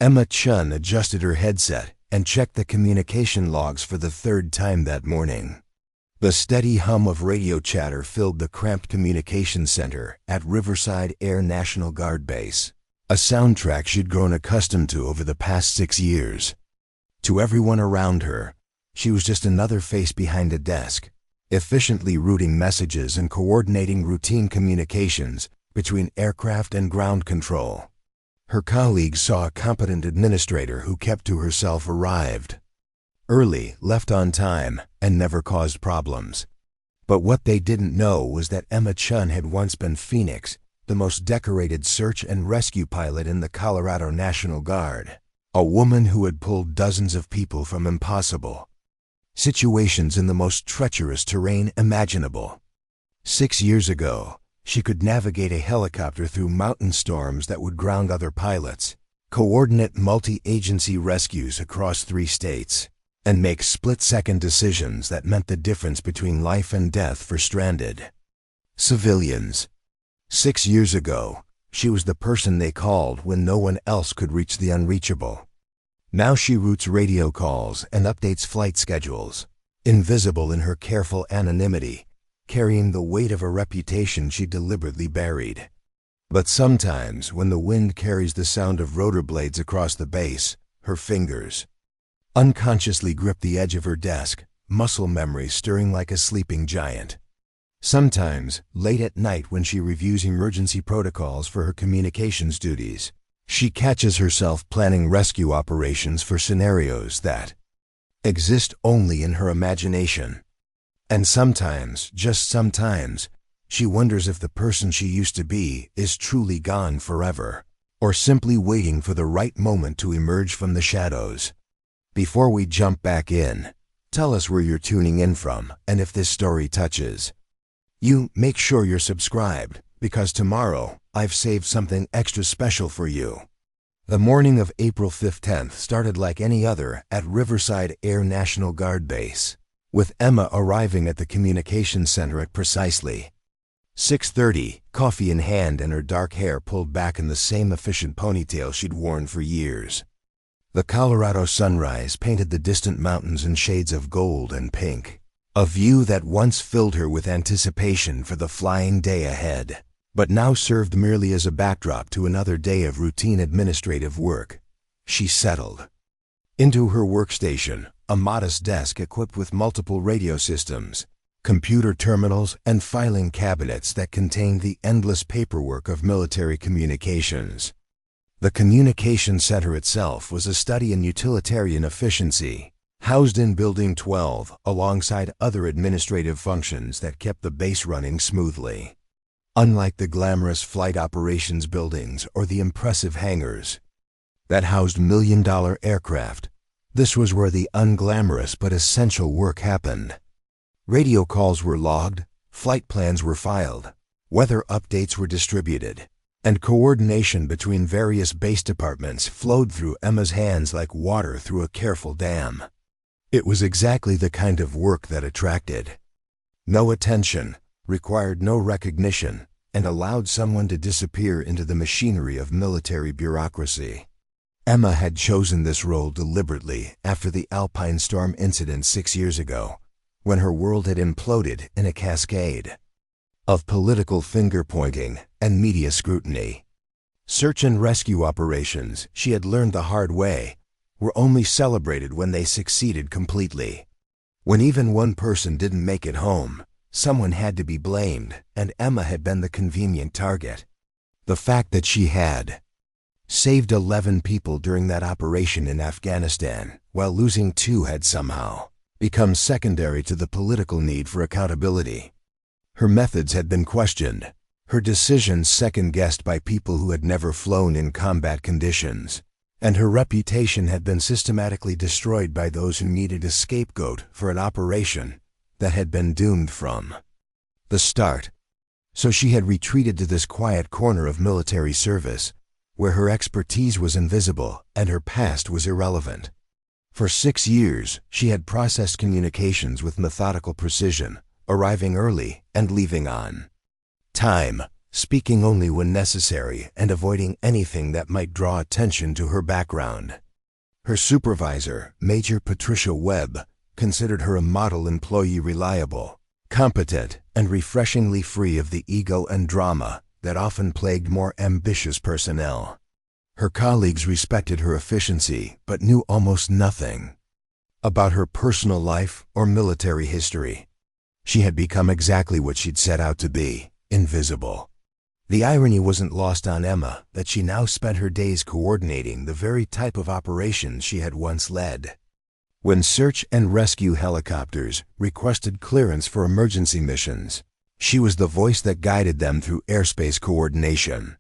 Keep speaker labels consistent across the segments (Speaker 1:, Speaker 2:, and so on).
Speaker 1: Emma Chen adjusted her headset and checked the communication logs for the third time that morning. The steady hum of radio chatter filled the cramped communication center at Riverside Air National Guard Base, a soundtrack she'd grown accustomed to over the past 6 years. To everyone around her, she was just another face behind a desk, efficiently routing messages and coordinating routine communications between aircraft and ground control. Her colleagues saw a competent administrator who kept to herself, arrived early, left on time, and never caused problems. But what they didn't know was that Emma Chen had once been Phoenix, the most decorated search and rescue pilot in the Colorado National Guard, a woman who had pulled dozens of people from impossible situations in the most treacherous terrain imaginable. 6 years ago, she could navigate a helicopter through mountain storms that would ground other pilots, coordinate multi-agency rescues across 3 states, and make split-second decisions that meant the difference between life and death for stranded civilians. 6 years ago, she was the person they called when no one else could reach the unreachable. Now she routes radio calls and updates flight schedules, invisible in her careful anonymity, carrying the weight of a reputation she deliberately buried. But sometimes, when the wind carries the sound of rotor blades across the base, her fingers unconsciously grip the edge of her desk, muscle memory stirring like a sleeping giant. Sometimes, late at night when she reviews emergency protocols for her communications duties, she catches herself planning rescue operations for scenarios that exist only in her imagination. And sometimes, just sometimes, she wonders if the person she used to be is truly gone forever, or simply waiting for the right moment to emerge from the shadows. Before we jump back in, tell us where you're tuning in from and if this story touches you. Make sure you're subscribed, because tomorrow I've saved something extra special for you. The morning of April 15th started like any other at Riverside Air National Guard Base, with Emma arriving at the communications center at precisely 6:30, coffee in hand and her dark hair pulled back in the same efficient ponytail she'd worn for years. The Colorado sunrise painted the distant mountains in shades of gold and pink, a view that once filled her with anticipation for the flying day ahead, but now served merely as a backdrop to another day of routine administrative work. She settled into her workstation, a modest desk equipped with multiple radio systems, computer terminals, and filing cabinets that contained the endless paperwork of military communications. The communication center itself was a study in utilitarian efficiency, housed in Building 12 alongside other administrative functions that kept the base running smoothly. Unlike the glamorous flight operations buildings or the impressive hangars that housed million-dollar aircraft, this was where the unglamorous but essential work happened. Radio calls were logged, flight plans were filed, weather updates were distributed, and coordination between various base departments flowed through Emma's hands like water through a careful dam. It was exactly the kind of work that attracted no attention, required no recognition, and allowed someone to disappear into the machinery of military bureaucracy. Emma had chosen this role deliberately after the Alpine storm incident 6 years ago, when her world had imploded in a cascade of political finger-pointing and media scrutiny. Search and rescue operations, she had learned the hard way, were only celebrated when they succeeded completely. When even one person didn't make it home, someone had to be blamed, and Emma had been the convenient target. The fact that she had saved 11 people during that operation in Afghanistan, while losing 2 had somehow become secondary to the political need for accountability. Her methods had been questioned, her decisions second-guessed by people who had never flown in combat conditions, and her reputation had been systematically destroyed by those who needed a scapegoat for an operation that had been doomed from the start. So she had retreated to this quiet corner of military service, where her expertise was invisible and her past was irrelevant. For 6 years, she had processed communications with methodical precision, arriving early and leaving on time, speaking only when necessary and avoiding anything that might draw attention to her background. Her supervisor, Major Patricia Webb, considered her a model employee, reliable, competent, and refreshingly free of the ego and drama that often plagued more ambitious personnel. Her colleagues respected her efficiency but knew almost nothing about her personal life or military history. She had become exactly what she'd set out to be, invisible. The irony wasn't lost on Emma that she now spent her days coordinating the very type of operations she had once led. When search and rescue helicopters requested clearance for emergency missions, she was the voice that guided them through airspace coordination.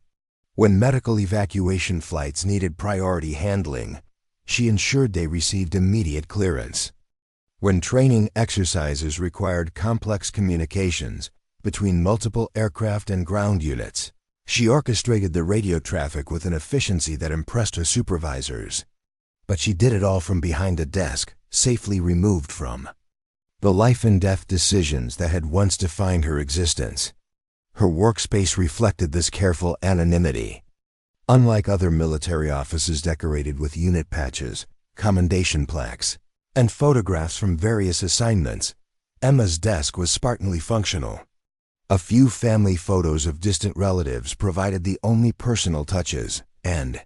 Speaker 1: When medical evacuation flights needed priority handling, she ensured they received immediate clearance. When training exercises required complex communications between multiple aircraft and ground units, she orchestrated the radio traffic with an efficiency that impressed her supervisors. But she did it all from behind a desk, safely removed from the life-and-death decisions that had once defined her existence. Her workspace reflected this careful anonymity. Unlike other military offices decorated with unit patches, commendation plaques, and photographs from various assignments, Emma's desk was spartanly functional. A few family photos of distant relatives provided the only personal touches, and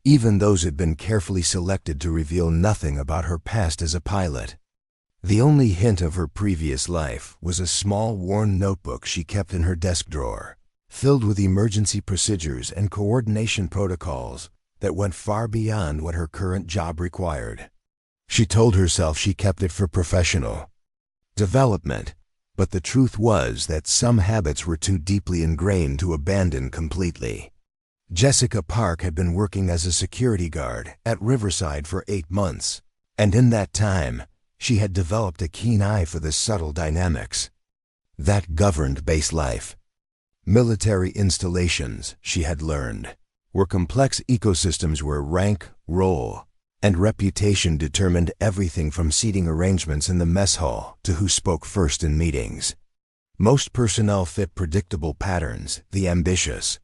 Speaker 1: even those had been carefully selected to reveal nothing about her past as a pilot. The only hint of her previous life was a small worn notebook she kept in her desk drawer, filled with emergency procedures and coordination protocols that went far beyond what her current job required. She told herself she kept it for professional development, but the truth was that some habits were too deeply ingrained to abandon completely. Jessica Park had been working as a security guard at Riverside for 8 months, and in that time, she had developed a keen eye for the subtle dynamics that governed base life. Military installations, she had learned, were complex ecosystems where rank, role, and reputation determined everything from seating arrangements in the mess hall to who spoke first in meetings. Most personnel fit predictable patterns: the ambitious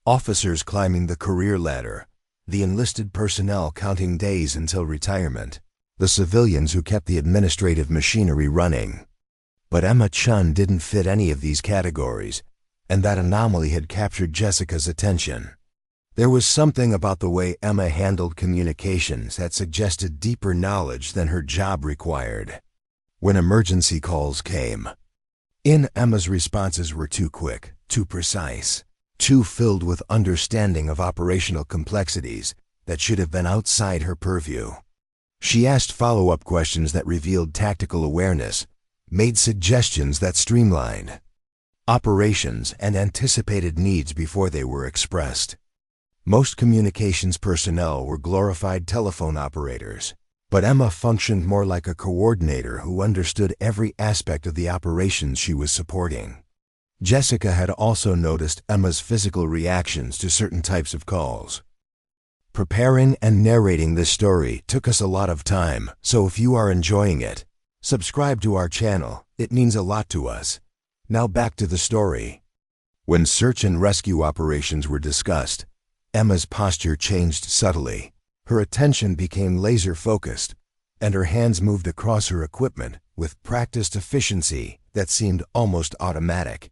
Speaker 1: officers climbing the career ladder, the enlisted personnel counting days until retirement, the civilians who kept the administrative machinery running. But Emma Chen didn't fit any of these categories, and that anomaly had captured Jessica's attention. There was something about the way Emma handled communications that suggested deeper knowledge than her job required. When emergency calls came in, Emma's responses were too quick, too precise, too filled with understanding of operational complexities that should have been outside her purview. She asked follow-up questions that revealed tactical awareness, made suggestions that streamlined operations, and anticipated needs before they were expressed. Most communications personnel were glorified telephone operators, but Emma functioned more like a coordinator who understood every aspect of the operations she was supporting. Jessica had also noticed Emma's physical reactions to certain types of calls. Preparing and narrating this story took us a lot of time, so if you are enjoying it, subscribe to our channel. It means a lot to us. Now back to the story. When search and rescue operations were discussed, Emma's posture changed subtly. Her attention became laser-focused, and her hands moved across her equipment with practiced efficiency that seemed almost automatic.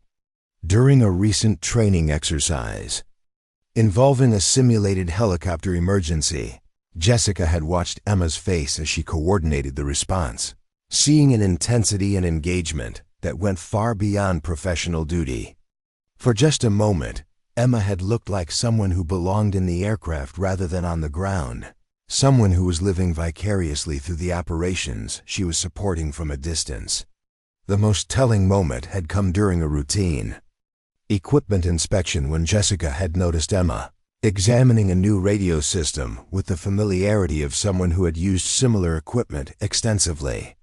Speaker 1: During a recent training exercise involving a simulated helicopter emergency, Jessica had watched Emma's face as she coordinated the response, seeing an intensity and engagement that went far beyond professional duty. For just a moment, Emma had looked like someone who belonged in the aircraft rather than on the ground, someone who was living vicariously through the operations she was supporting from a distance. The most telling moment had come during a routine equipment inspection when Jessica had noticed Emma examining a new radio system with the familiarity of someone who had used similar equipment extensively.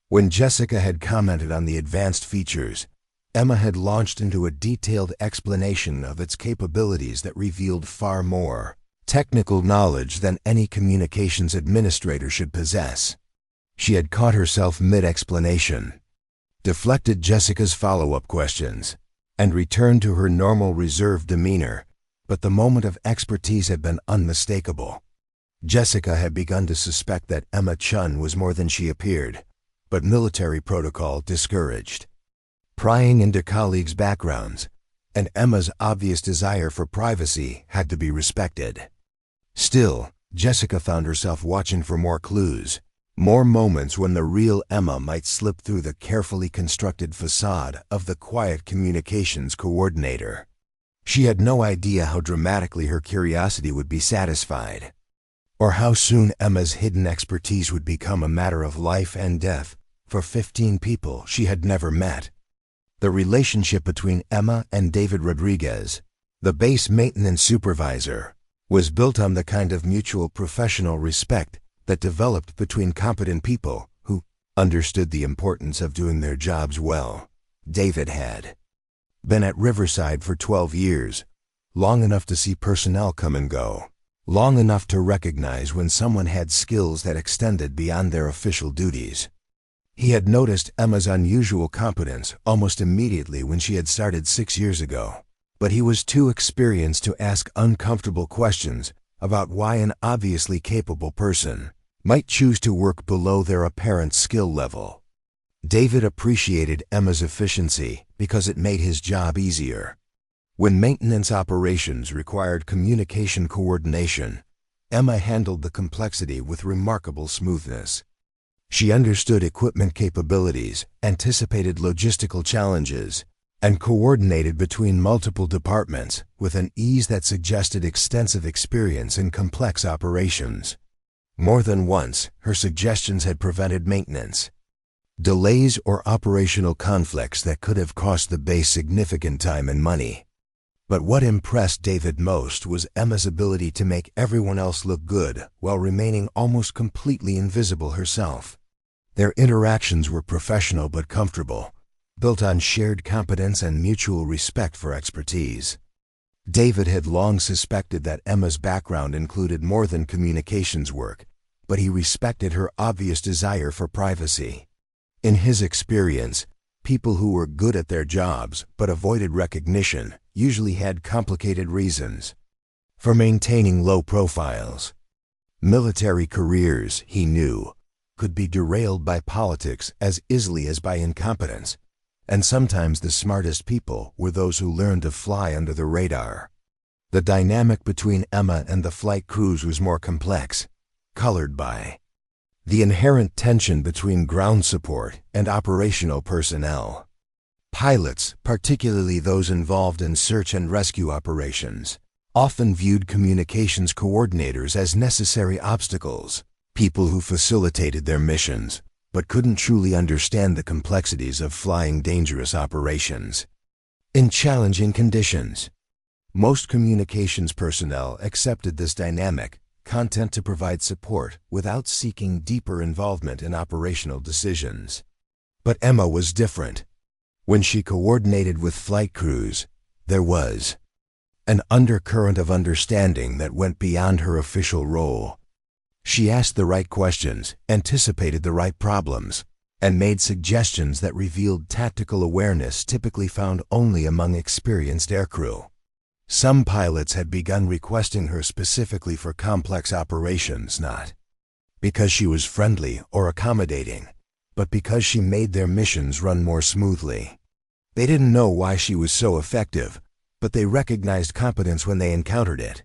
Speaker 1: When Jessica had commented on the advanced features, Emma had launched into a detailed explanation of its capabilities that revealed far more technical knowledge than any communications administrator should possess. She had caught herself mid-explanation, deflected Jessica's follow-up questions, and returned to her normal reserved demeanor, but the moment of expertise had been unmistakable. Jessica had begun to suspect that Emma Chen was more than she appeared, but military protocol discouraged. Prying into colleagues' backgrounds, and Emma's obvious desire for privacy had to be respected. Still, Jessica found herself watching for more clues, more moments when the real Emma might slip through the carefully constructed facade of the quiet communications coordinator. She had no idea how dramatically her curiosity would be satisfied, or how soon Emma's hidden expertise would become a matter of life and death for 15 people she had never met. The relationship between Emma and David Rodriguez, the base maintenance supervisor, was built on the kind of mutual professional respect that developed between competent people who understood the importance of doing their jobs well. David had been at Riverside for 12 years, long enough to see personnel come and go, long enough to recognize when someone had skills that extended beyond their official duties. He had noticed Emma's unusual competence almost immediately when she had started 6 years ago, but he was too experienced to ask uncomfortable questions about why an obviously capable person might choose to work below their apparent skill level. David appreciated Emma's efficiency because it made his job easier. When maintenance operations required communication coordination, Emma handled the complexity with remarkable smoothness. She understood equipment capabilities, anticipated logistical challenges, and coordinated between multiple departments with an ease that suggested extensive experience in complex operations. More than once, her suggestions had prevented maintenance delays or operational conflicts that could have cost the base significant time and money. But what impressed David most was Emma's ability to make everyone else look good while remaining almost completely invisible herself. Their interactions were professional but comfortable, built on shared competence and mutual respect for expertise. David had long suspected that Emma's background included more than communications work, but he respected her obvious desire for privacy. In his experience, people who were good at their jobs but avoided recognition usually had complicated reasons for maintaining low profiles. Military careers, he knew, could be derailed by politics as easily as by incompetence, and sometimes the smartest people were those who learned to fly under the radar. The dynamic between Emma and the flight crews was more complex, colored by the inherent tension between ground support and operational personnel. Pilots, particularly those involved in search and rescue operations, often viewed communications coordinators as necessary obstacles, people who facilitated their missions, but couldn't truly understand the complexities of flying dangerous operations. In challenging conditions, most communications personnel accepted this dynamic, content to provide support without seeking deeper involvement in operational decisions. But Emma was different. When she coordinated with flight crews, there was an undercurrent of understanding that went beyond her official role. She asked the right questions, anticipated the right problems, and made suggestions that revealed tactical awareness typically found only among experienced aircrew. Some pilots had begun requesting her specifically for complex operations, not because she was friendly or accommodating, but because she made their missions run more smoothly. They didn't know why she was so effective, but they recognized competence when they encountered it.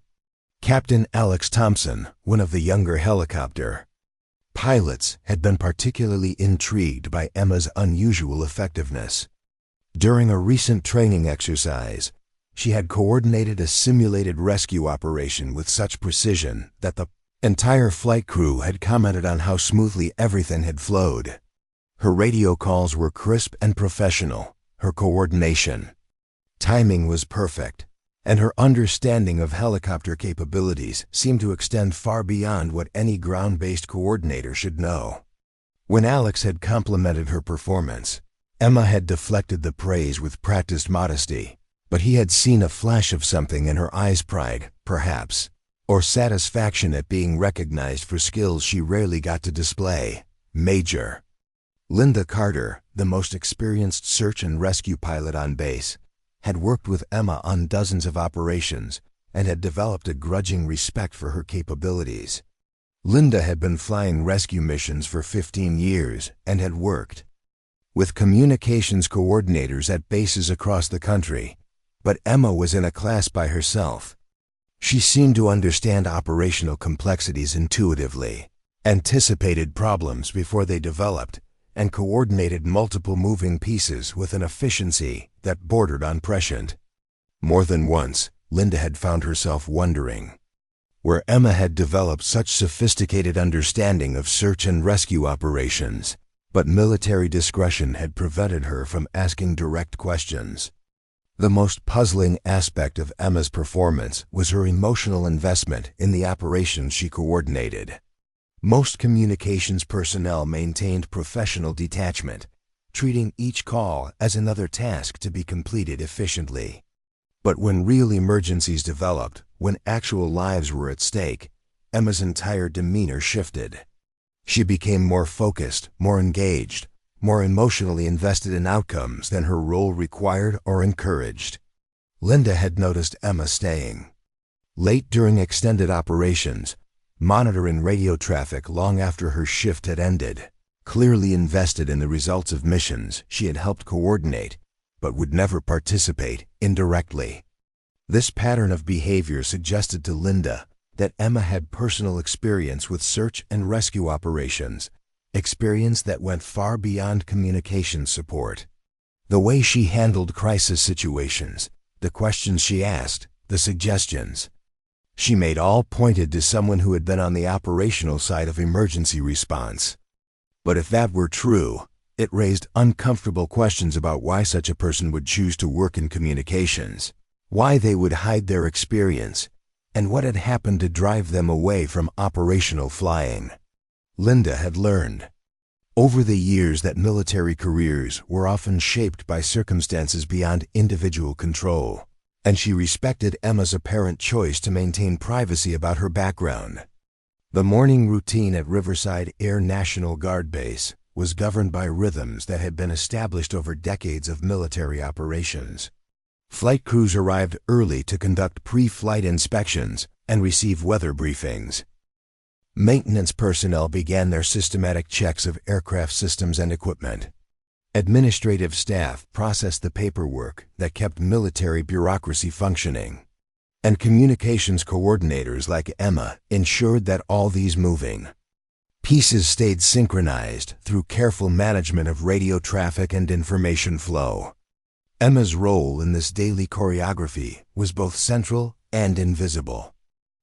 Speaker 1: Captain Alex Thompson, one of the younger helicopter pilots, had been particularly intrigued by Emma's unusual effectiveness. During a recent training exercise, she had coordinated a simulated rescue operation with such precision that the entire flight crew had commented on how smoothly everything had flowed. Her radio calls were crisp and professional, her coordination timing was perfect, and her understanding of helicopter capabilities seemed to extend far beyond what any ground-based coordinator should know. When Alex had complimented her performance, Emma had deflected the praise with practiced modesty, but he had seen a flash of something in her eyes, pride, perhaps, or satisfaction at being recognized for skills she rarely got to display. Major Linda Carter, the most experienced search and rescue pilot on base, had worked with Emma on dozens of operations and had developed a grudging respect for her capabilities. Linda had been flying rescue missions for 15 years and had worked with communications coordinators at bases across the country, but Emma was in a class by herself. She seemed to understand operational complexities intuitively, anticipated problems before they developed, and coordinated multiple moving pieces with an efficiency that bordered on prescient. More than once, Linda had found herself wondering where Emma had developed such sophisticated understanding of search and rescue operations, but military discretion had prevented her from asking direct questions. The most puzzling aspect of Emma's performance was her emotional investment in the operations she coordinated. Most communications personnel maintained professional detachment, treating each call as another task to be completed efficiently. But when real emergencies developed, when actual lives were at stake, Emma's entire demeanor shifted. She became more focused, more engaged, more emotionally invested in outcomes than her role required or encouraged. Linda had noticed Emma staying late during extended operations, monitoring radio traffic long after her shift had ended, clearly invested in the results of missions she had helped coordinate, but would never participate indirectly. This pattern of behavior suggested to Linda that Emma had personal experience with search and rescue operations, experience that went far beyond communications support. The way she handled crisis situations, the questions she asked, the suggestions she made all pointed to someone who had been on the operational side of emergency response. But if that were true, it raised uncomfortable questions about why such a person would choose to work in communications, why they would hide their experience, and what had happened to drive them away from operational flying. Linda had learned over the years that military careers were often shaped by circumstances beyond individual control, and she respected Emma's apparent choice to maintain privacy about her background. The morning routine at Riverside Air National Guard Base was governed by rhythms that had been established over decades of military operations. Flight crews arrived early to conduct pre-flight inspections and receive weather briefings. Maintenance personnel began their systematic checks of aircraft systems and equipment. Administrative staff processed the paperwork that kept military bureaucracy functioning. And communications coordinators like Emma ensured that all these moving pieces stayed synchronized through careful management of radio traffic and information flow. Emma's role in this daily choreography was both central and invisible.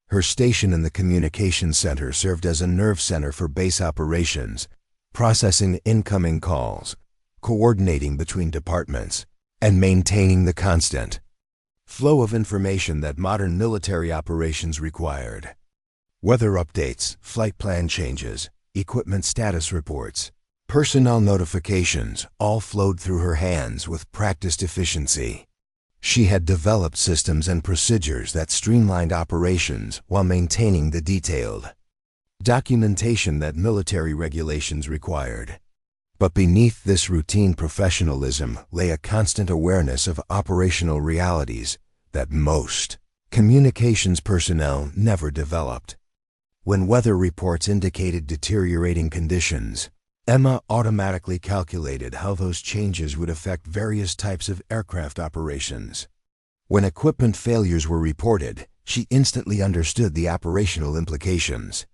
Speaker 1: Her station in the communications center served as a nerve center for base operations, processing incoming calls, coordinating between departments, and maintaining the constant flow of information that modern military operations required. Weather updates, flight plan changes, equipment status reports, personnel notifications all flowed through her hands with practiced efficiency. She had developed systems and procedures that streamlined operations while maintaining the detailed documentation that military regulations required. But beneath this routine professionalism lay a constant awareness of operational realities that most communications personnel never developed. When weather reports indicated deteriorating conditions, Emma automatically calculated how those changes would affect various types of aircraft operations. When equipment failures were reported, she instantly understood the operational implications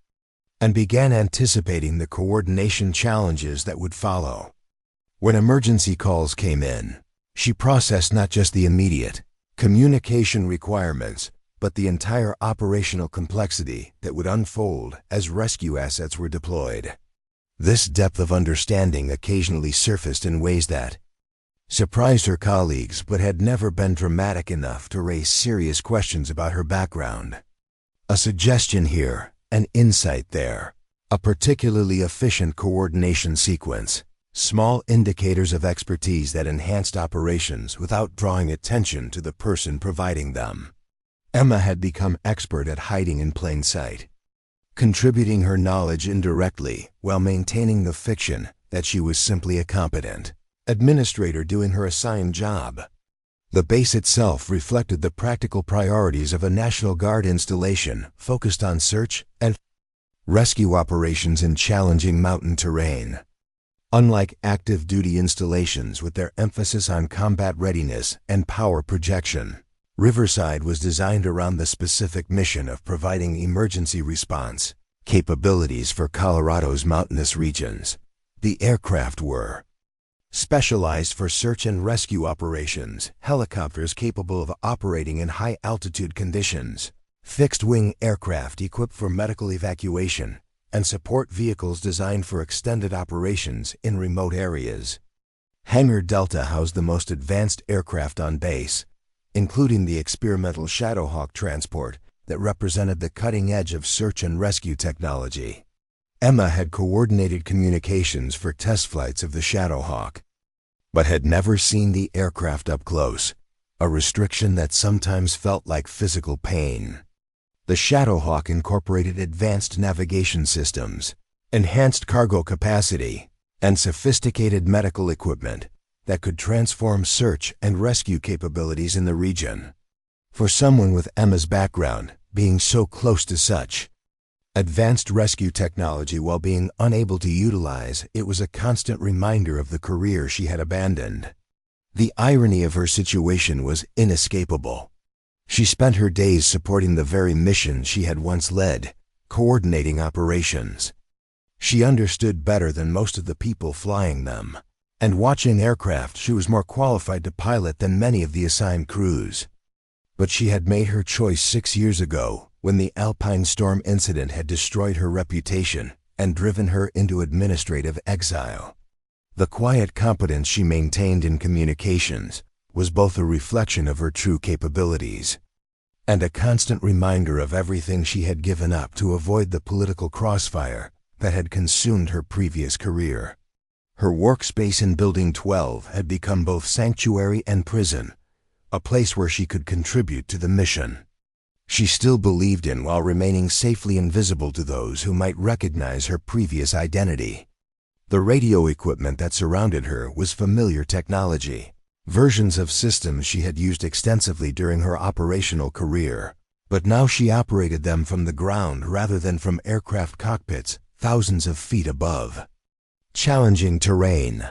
Speaker 1: and began anticipating the coordination challenges that would follow. When emergency calls came in, she processed not just the immediate communication requirements, but the entire operational complexity that would unfold as rescue assets were deployed. This depth of understanding occasionally surfaced in ways that surprised her colleagues but had never been dramatic enough to raise serious questions about her background. A suggestion here, an insight there, a particularly efficient coordination sequence, small indicators of expertise that enhanced operations without drawing attention to the person providing them. Emma had become expert at hiding in plain sight, contributing her knowledge indirectly while maintaining the fiction that she was simply a competent administrator doing her assigned job. The base itself reflected the practical priorities of a National Guard installation focused on search and rescue operations in challenging mountain terrain. Unlike active duty installations with their emphasis on combat readiness and power projection, Riverside was designed around the specific mission of providing emergency response capabilities for Colorado's mountainous regions. The aircraft were specialized for search and rescue operations, helicopters capable of operating in high-altitude conditions, fixed-wing aircraft equipped for medical evacuation, and support vehicles designed for extended operations in remote areas. Hangar Delta housed the most advanced aircraft on base, including the experimental Shadowhawk transport that represented the cutting edge of search and rescue technology. Emma had coordinated communications for test flights of the Shadowhawk, but had never seen the aircraft up close, a restriction that sometimes felt like physical pain. The Shadowhawk incorporated advanced navigation systems, enhanced cargo capacity, and sophisticated medical equipment that could transform search and rescue capabilities in the region. For someone with Emma's background, being so close to such advanced rescue technology while being unable to utilize it was a constant reminder of the career she had abandoned. The irony of her situation was inescapable. She spent her days supporting the very mission she had once led, coordinating operations. She understood better than most of the people flying them, and watching aircraft she was more qualified to pilot than many of the assigned crews. But she had made her choice 6 years ago, when the Alpine storm incident had destroyed her reputation and driven her into administrative exile. The quiet competence she maintained in communications was both a reflection of her true capabilities and a constant reminder of everything she had given up to avoid the political crossfire that had consumed her previous career. Her workspace in Building 12 had become both sanctuary and prison, a place where she could contribute to the mission she still believed in while remaining safely invisible to those who might recognize her previous identity. The radio equipment that surrounded her was familiar technology, versions of systems she had used extensively during her operational career, but now she operated them from the ground rather than from aircraft cockpits thousands of feet above. Challenging terrain.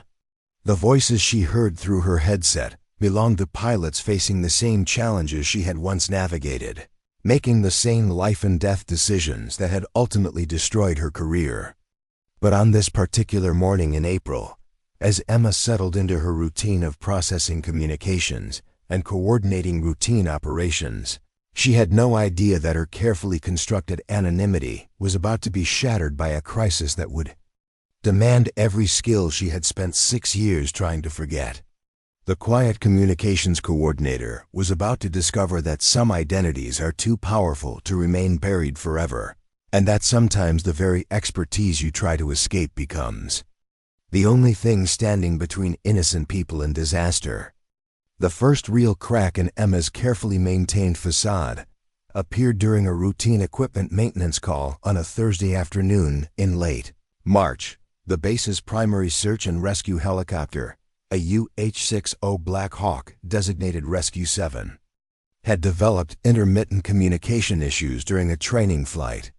Speaker 1: The voices she heard through her headset belonged to pilots facing the same challenges she had once navigated, making the same life-and-death decisions that had ultimately destroyed her career. But on this particular morning in April, as Emma settled into her routine of processing communications and coordinating routine operations, she had no idea that her carefully constructed anonymity was about to be shattered by a crisis that would demand every skill she had spent 6 years trying to forget. The quiet communications coordinator was about to discover that some identities are too powerful to remain buried forever, and that sometimes the very expertise you try to escape becomes the only thing standing between innocent people and disaster. The first real crack in Emma's carefully maintained facade appeared during a routine equipment maintenance call on a Thursday afternoon in late March. The base's primary search and rescue helicopter, a UH-60 Black Hawk designated Rescue 7, had developed intermittent communication issues during a training flight.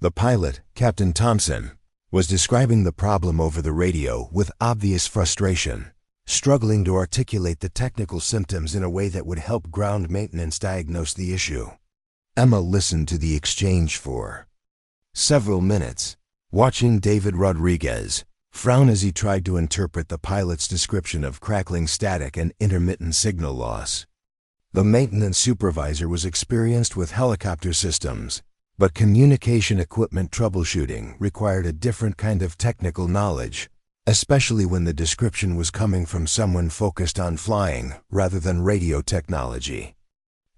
Speaker 1: The pilot, Captain Thompson, was describing the problem over the radio with obvious frustration, struggling to articulate the technical symptoms in a way that would help ground maintenance diagnose the issue. Emma listened to the exchange for several minutes, watching David Rodriguez frown as he tried to interpret the pilot's description of crackling static and intermittent signal loss. The maintenance supervisor was experienced with helicopter systems, but communication equipment troubleshooting required a different kind of technical knowledge, especially when the description was coming from someone focused on flying rather than radio technology.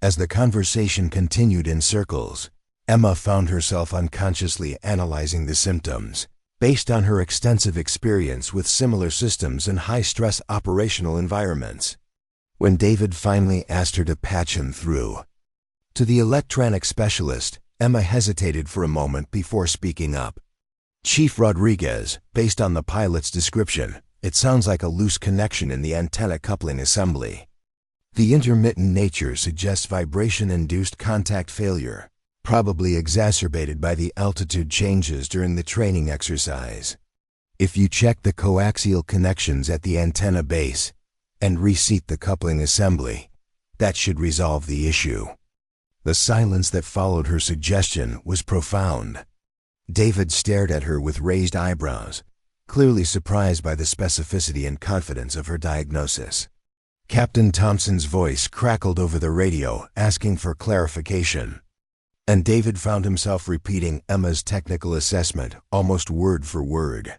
Speaker 1: As the conversation continued in circles, Emma found herself unconsciously analyzing the symptoms, based on her extensive experience with similar systems in high-stress operational environments. When David finally asked her to patch him through to the electronic specialist, Emma hesitated for a moment before speaking up. "Chief Rodriguez, based on the pilot's description, it sounds like a loose connection in the antenna coupling assembly." The intermittent nature suggests vibration-induced contact failure, probably exacerbated by the altitude changes during the training exercise. If you check the coaxial connections at the antenna base and reseat the coupling assembly, that should resolve the issue. The silence that followed her suggestion was profound. David stared at her with raised eyebrows, clearly surprised by the specificity and confidence of her diagnosis. Captain Thompson's voice crackled over the radio, asking for clarification, and David found himself repeating Emma's technical assessment almost word for word.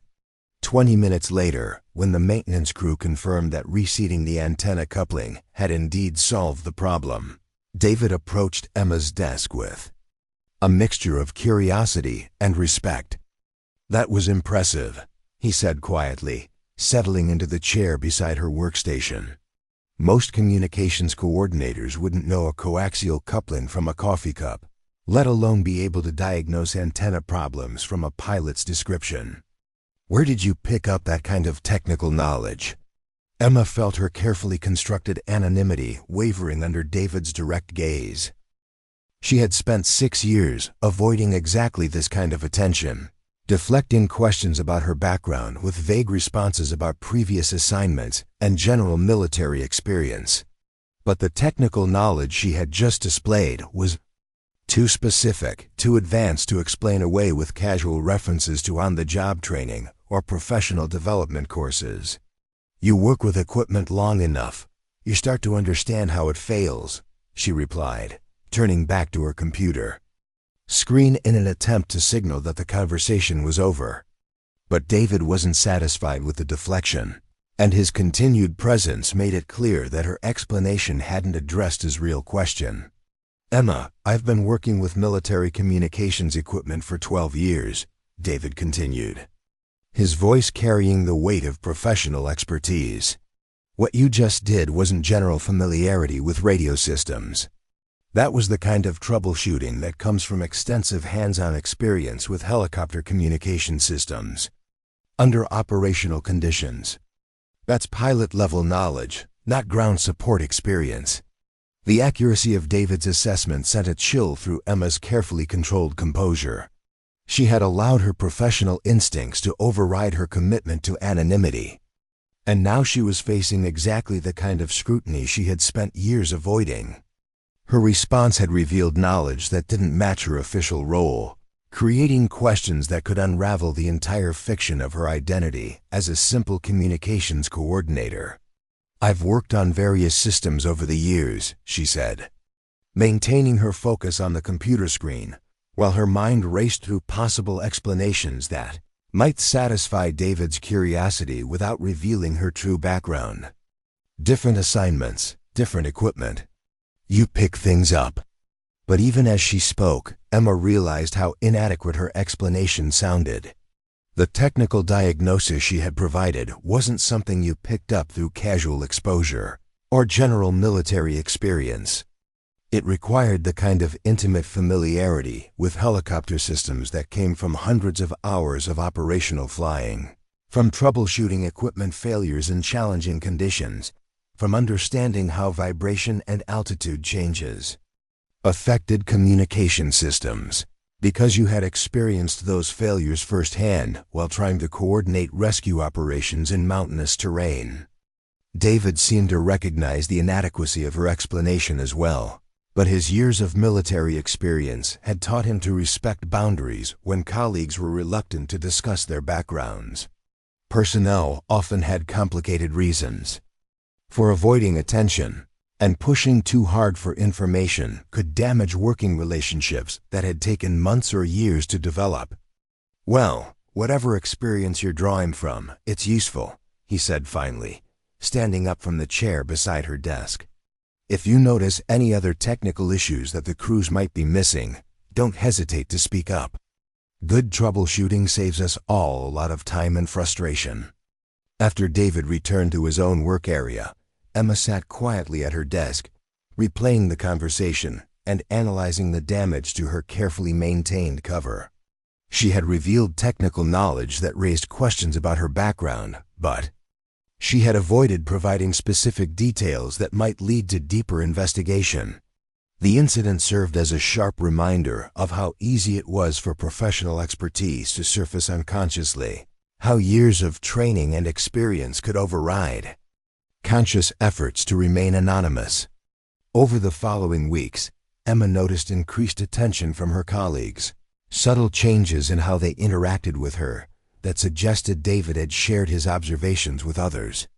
Speaker 1: 20 minutes later, when the maintenance crew confirmed that reseating the antenna coupling had indeed solved the problem, David approached Emma's desk with a mixture of curiosity and respect. "That was impressive," he said quietly, settling into the chair beside her workstation. Most communications coordinators wouldn't know a coaxial coupling from a coffee cup, let alone be able to diagnose antenna problems from a pilot's description. "Where did you pick up that kind of technical knowledge?" Emma felt her carefully constructed anonymity wavering under David's direct gaze. She had spent 6 years avoiding exactly this kind of attention, deflecting questions about her background with vague responses about previous assignments and general military experience. But the technical knowledge she had just displayed was too specific, too advanced to explain away with casual references to on-the-job training or professional development courses. "You work with equipment long enough, you start to understand how it fails," she replied, turning back to her computer screen in an attempt to signal that the conversation was over. But David wasn't satisfied with the deflection, and his continued presence made it clear that her explanation hadn't addressed his real question. "Emma, I've been working with military communications equipment for 12 years, David continued, his voice carrying the weight of professional expertise. "What you just did wasn't general familiarity with radio systems. That was the kind of troubleshooting that comes from extensive hands-on experience with helicopter communication systems under operational conditions. That's pilot-level knowledge, not ground support experience." The accuracy of David's assessment sent a chill through Emma's carefully controlled composure. She had allowed her professional instincts to override her commitment to anonymity, and now she was facing exactly the kind of scrutiny she had spent years avoiding. Her response had revealed knowledge that didn't match her official role, creating questions that could unravel the entire fiction of her identity as a simple communications coordinator. "I've worked on various systems over the years," she said, maintaining her focus on the computer screen, while her mind raced through possible explanations that might satisfy David's curiosity without revealing her true background. "Different assignments, different equipment. You pick things up." But even as she spoke, Emma realized how inadequate her explanation sounded. The technical diagnosis she had provided wasn't something you picked up through casual exposure or general military experience. It required the kind of intimate familiarity with helicopter systems that came from hundreds of hours of operational flying, from troubleshooting equipment failures in challenging conditions, from understanding how vibration and altitude changes affected communication systems, because you had experienced those failures firsthand while trying to coordinate rescue operations in mountainous terrain. David seemed to recognize the inadequacy of her explanation as well, but his years of military experience had taught him to respect boundaries when colleagues were reluctant to discuss their backgrounds. Personnel often had complicated reasons for avoiding attention, and pushing too hard for information could damage working relationships that had taken months or years to develop. "Well, whatever experience you're drawing from, it's useful," he said finally, standing up from the chair beside her desk. "If you notice any other technical issues that the crews might be missing, don't hesitate to speak up. Good troubleshooting saves us all a lot of time and frustration." After David returned to his own work area, Emma sat quietly at her desk, replaying the conversation and analyzing the damage to her carefully maintained cover. She had revealed technical knowledge that raised questions about her background, but She had avoided providing specific details that might lead to deeper investigation. The incident served as a sharp reminder of how easy it was for professional expertise to surface unconsciously, how years of training and experience could override conscious efforts to remain anonymous. Over the following weeks, Emma noticed increased attention from her colleagues, subtle changes in how they interacted with her that suggested David had shared his observations with others.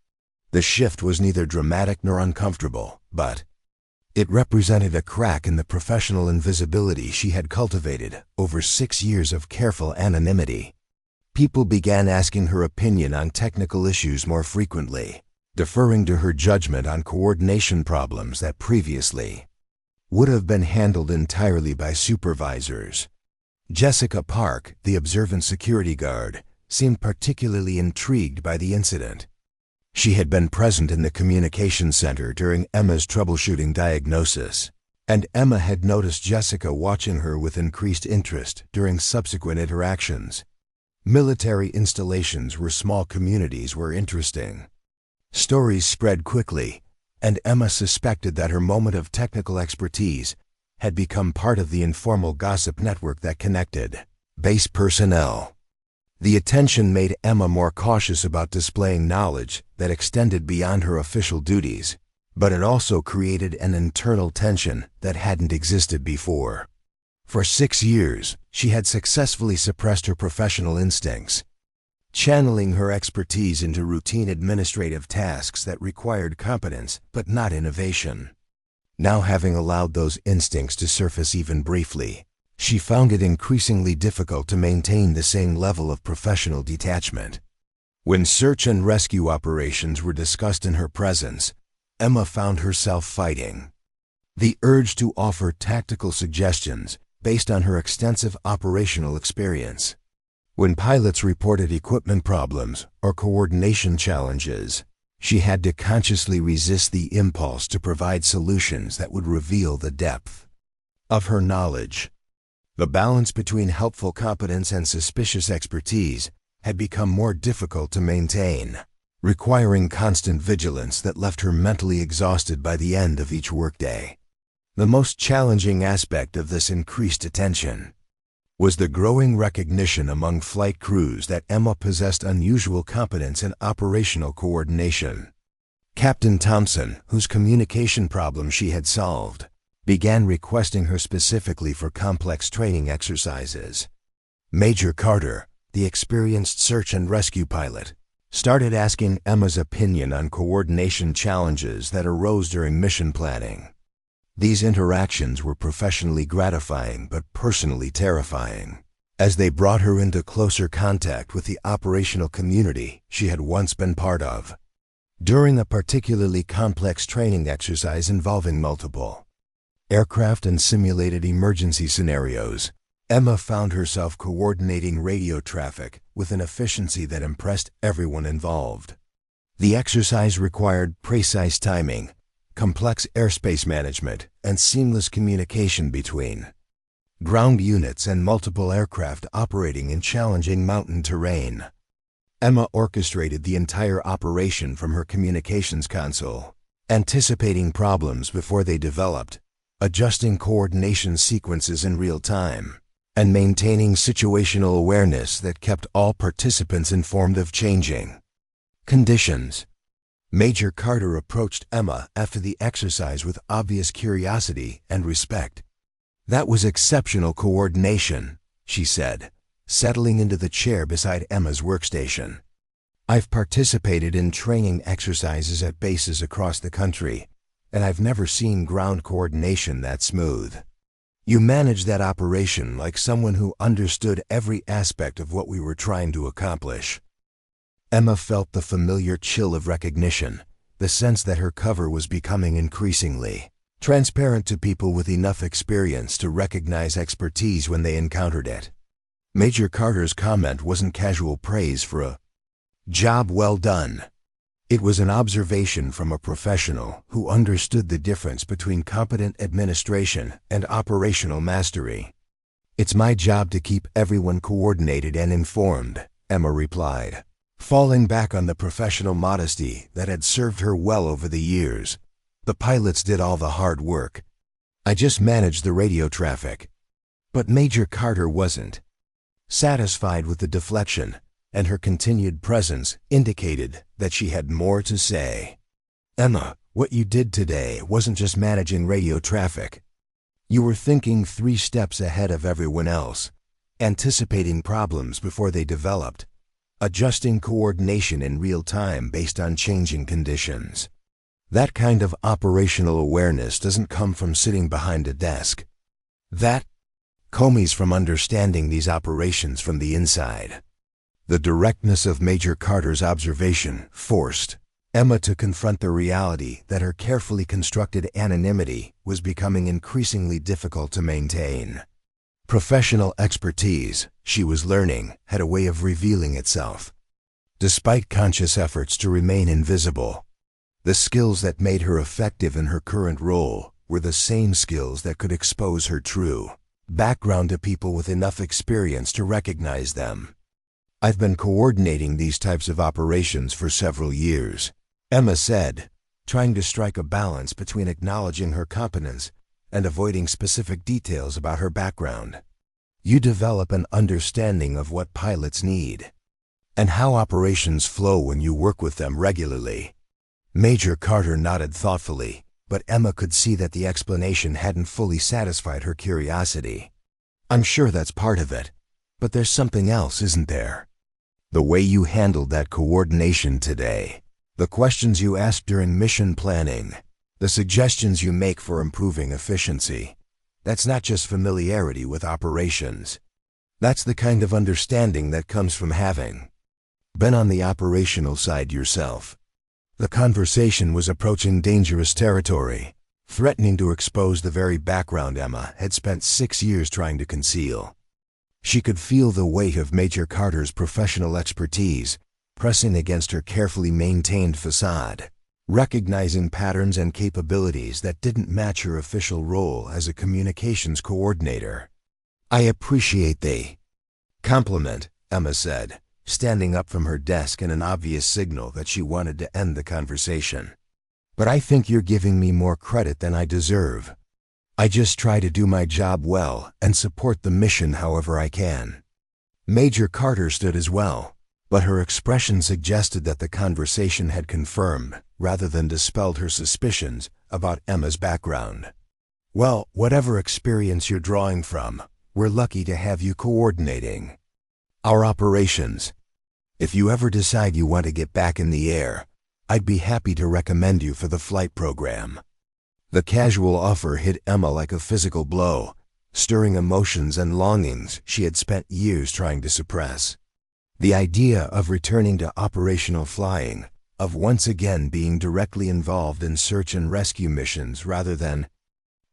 Speaker 1: The shift was neither dramatic nor uncomfortable, but it represented a crack in the professional invisibility she had cultivated over 6 years of careful anonymity. People began asking her opinion on technical issues more frequently, deferring to her judgment on coordination problems that previously would have been handled entirely by supervisors. Jessica Park, the observant security guard, seemed particularly intrigued by the incident. She had been present in the communication center during Emma's troubleshooting diagnosis, and Emma had noticed Jessica watching her with increased interest during subsequent interactions. Military installations where small communities were interesting. Stories spread quickly, and Emma suspected that her moment of technical expertise had become part of the informal gossip network that connected base personnel. The attention made Emma more cautious about displaying knowledge that extended beyond her official duties, but it also created an internal tension that hadn't existed before. For 6 years, she had successfully suppressed her professional instincts, channeling her expertise into routine administrative tasks that required competence but not innovation. Now, having allowed those instincts to surface even briefly, she found it increasingly difficult to maintain the same level of professional detachment. When search and rescue operations were discussed in her presence, Emma found herself fighting the urge to offer tactical suggestions based on her extensive operational experience. When pilots reported equipment problems or coordination challenges, she had to consciously resist the impulse to provide solutions that would reveal the depth of her knowledge. The balance between helpful competence and suspicious expertise had become more difficult to maintain, requiring constant vigilance that left her mentally exhausted by the end of each workday. The most challenging aspect of this increased attention was the growing recognition among flight crews that Emma possessed unusual competence in operational coordination. Captain Thompson, whose communication problems she had solved, began requesting her specifically for complex training exercises. Major Carter, the experienced search and rescue pilot, started asking Emma's opinion on coordination challenges that arose during mission planning. These interactions were professionally gratifying but personally terrifying, as they brought her into closer contact with the operational community she had once been part of. During a particularly complex training exercise involving multiple aircraft and simulated emergency scenarios, Emma found herself coordinating radio traffic with an efficiency that impressed everyone involved. The exercise required precise timing, complex airspace management, and seamless communication between ground units and multiple aircraft operating in challenging mountain terrain. Emma orchestrated the entire operation from her communications console, anticipating problems before they developed, adjusting coordination sequences in real time, and maintaining situational awareness that kept all participants informed of changing conditions. Major Carter approached Emma after the exercise with obvious curiosity and respect. "That was exceptional coordination," she said, settling into the chair beside Emma's workstation. "I've participated in training exercises at bases across the country, and I've never seen ground coordination that smooth. You managed that operation like someone who understood every aspect of what we were trying to accomplish." Emma felt the familiar chill of recognition, the sense that her cover was becoming increasingly transparent to people with enough experience to recognize expertise when they encountered it. Major Carter's comment wasn't casual praise for a job well done. It was an observation from a professional who understood the difference between competent administration and operational mastery. "It's my job to keep everyone coordinated and informed," Emma replied, Falling back on the professional modesty that had served her well over the years, the pilots did all the hard work. I just managed the radio traffic. But Major Carter wasn't satisfied with the deflection, and her continued presence indicated that she had more to say. Emma, what you did today wasn't just managing radio traffic. You were thinking 3 steps ahead of everyone else, anticipating problems before they developed, adjusting coordination in real time based on changing conditions. That kind of operational awareness doesn't come from sitting behind a desk. That comes from understanding these operations from the inside. The directness of Major Carter's observation forced Emma to confront the reality that her carefully constructed anonymity was becoming increasingly difficult to maintain. Professional expertise, she was learning, had a way of revealing itself. Despite conscious efforts to remain invisible, the skills that made her effective in her current role were the same skills that could expose her true background to people with enough experience to recognize them. I've been coordinating these types of operations for several years, Emma said, trying to strike a balance between acknowledging her competence and avoiding specific details about her background. You develop an understanding of what pilots need and how operations flow when you work with them regularly. Major Carter nodded thoughtfully, but Emma could see that the explanation hadn't fully satisfied her curiosity. I'm sure that's part of it, but there's something else, isn't there? The way you handled that coordination today, the questions you asked during mission planning, the suggestions you make for improving efficiency. That's not just familiarity with operations. That's the kind of understanding that comes from having been on the operational side yourself. The conversation was approaching dangerous territory, threatening to expose the very background Emma had spent 6 years trying to conceal. She could feel the weight of Major Carter's professional expertise pressing against her carefully maintained facade, recognizing patterns and capabilities that didn't match her official role as a communications coordinator. I appreciate the compliment, Emma said, standing up from her desk in an obvious signal that she wanted to end the conversation. But I think you're giving me more credit than I deserve. I just try to do my job well and support the mission however I can. Major Carter stood as well, but her expression suggested that the conversation had confirmed rather than dispelled her suspicions about Emma's background. Well, whatever experience you're drawing from, we're lucky to have you coordinating our operations. If you ever decide you want to get back in the air, I'd be happy to recommend you for the flight program. The casual offer hit Emma like a physical blow, stirring emotions and longings she had spent years trying to suppress. The idea of returning to operational flying, of once again being directly involved in search and rescue missions rather than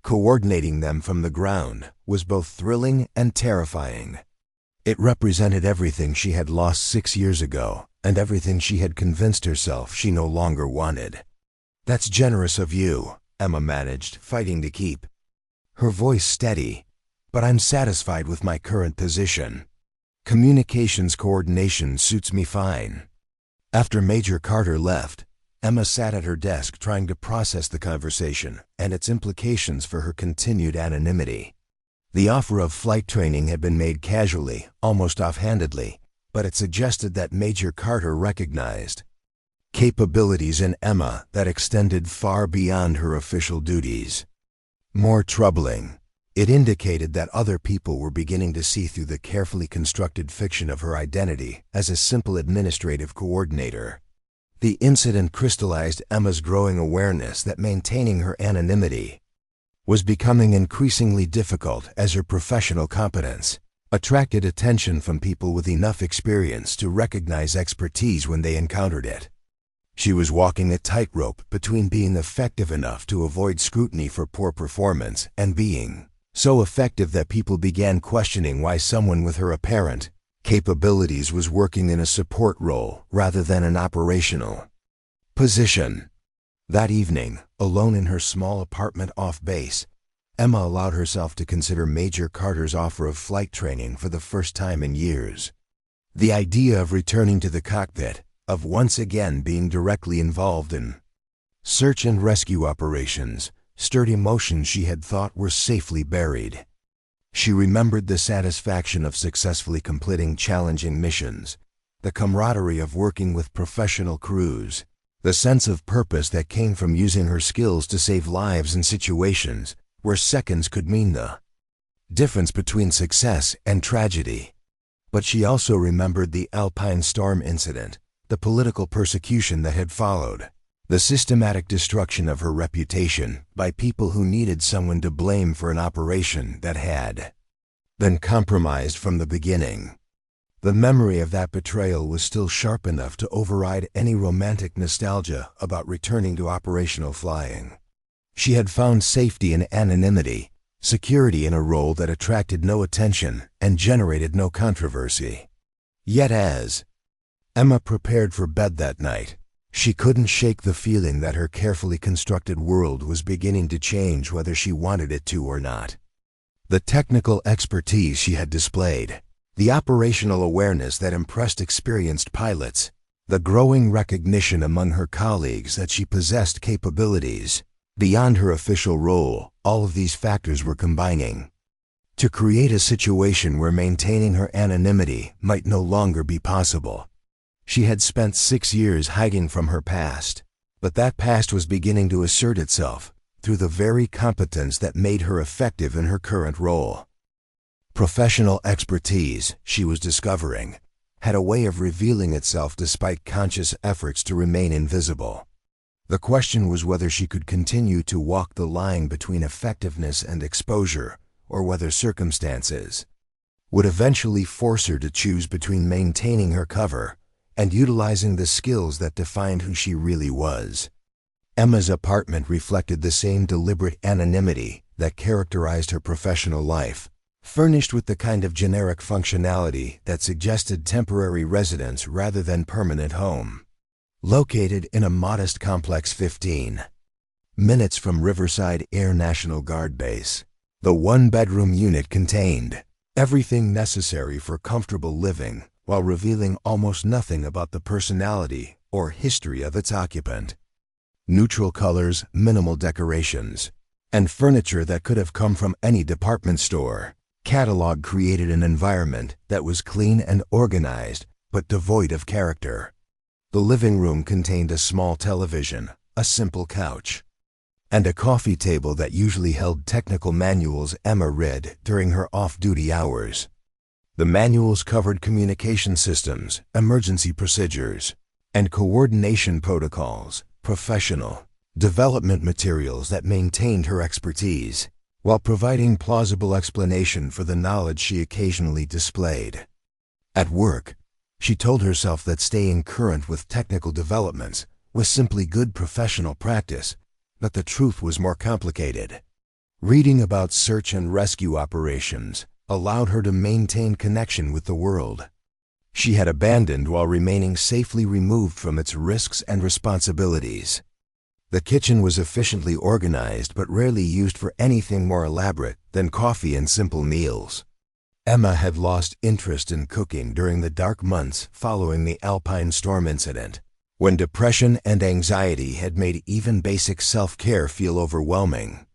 Speaker 1: coordinating them from the ground, was both thrilling and terrifying. It represented everything she had lost 6 years ago and everything she had convinced herself she no longer wanted. That's generous of you, Emma managed, fighting to keep her voice steady, but I'm satisfied with my current position. Communications coordination suits me fine. After Major Carter left, Emma sat at her desk trying to process the conversation and its implications for her continued anonymity. The offer of flight training had been made casually, almost offhandedly, but it suggested that Major Carter recognized capabilities in Emma that extended far beyond her official duties. More troubling, it indicated that other people were beginning to see through the carefully constructed fiction of her identity as a simple administrative coordinator. The incident crystallized Emma's growing awareness that maintaining her anonymity was becoming increasingly difficult as her professional competence attracted attention from people with enough experience to recognize expertise when they encountered it. She was walking a tightrope between being effective enough to avoid scrutiny for poor performance and being so effective that people began questioning why someone with her apparent capabilities was working in a support role rather than an operational position. That evening, alone in her small apartment off base, Emma allowed herself to consider Major Carter's offer of flight training for the first time in years. The idea of returning to the cockpit, of once again being directly involved in search and rescue operations, stirred emotions she had thought were safely buried. She remembered the satisfaction of successfully completing challenging missions, the camaraderie of working with professional crews, the sense of purpose that came from using her skills to save lives in situations where seconds could mean the difference between success and tragedy. But she also remembered the Alpine storm incident, the political persecution that had followed, the systematic destruction of her reputation by people who needed someone to blame for an operation that had been compromised from the beginning. The memory of that betrayal was still sharp enough to override any romantic nostalgia about returning to operational flying. She had found safety in anonymity, security in a role that attracted no attention and generated no controversy. Yet as Emma prepared for bed that night, she couldn't shake the feeling that her carefully constructed world was beginning to change whether she wanted it to or not. The technical expertise she had displayed, the operational awareness that impressed experienced pilots, the growing recognition among her colleagues that she possessed capabilities beyond her official role, all of these factors were combining to create a situation where maintaining her anonymity might no longer be possible. She had spent 6 years hiding from her past, but that past was beginning to assert itself through the very competence that made her effective in her current role. Professional expertise, she was discovering, had a way of revealing itself despite conscious efforts to remain invisible. The question was whether she could continue to walk the line between effectiveness and exposure, or whether circumstances would eventually force her to choose between maintaining her cover and utilizing the skills that defined who she really was. Emma's apartment reflected the same deliberate anonymity that characterized her professional life, furnished with the kind of generic functionality that suggested temporary residence rather than permanent home. Located in a modest complex 15 minutes from Riverside Air National Guard Base, the one-bedroom unit contained everything necessary for comfortable living while revealing almost nothing about the personality or history of its occupant. Neutral colors, minimal decorations, and furniture that could have come from any department store catalog created an environment that was clean and organized but devoid of character. The living room contained a small television, a simple couch, and a coffee table that usually held technical manuals Emma read during her off-duty hours. The manuals covered communication systems, emergency procedures, and coordination protocols, professional development materials that maintained her expertise, while providing plausible explanation for the knowledge she occasionally displayed. At work, she told herself that staying current with technical developments was simply good professional practice, but the truth was more complicated. Reading about search and rescue operations allowed her to maintain connection with the world she had abandoned while remaining safely removed from its risks and responsibilities. The kitchen was efficiently organized but rarely used for anything more elaborate than coffee and simple meals. Emma had lost interest in cooking during the dark months following the Alpine storm incident, when depression and anxiety had made even basic self-care feel overwhelming.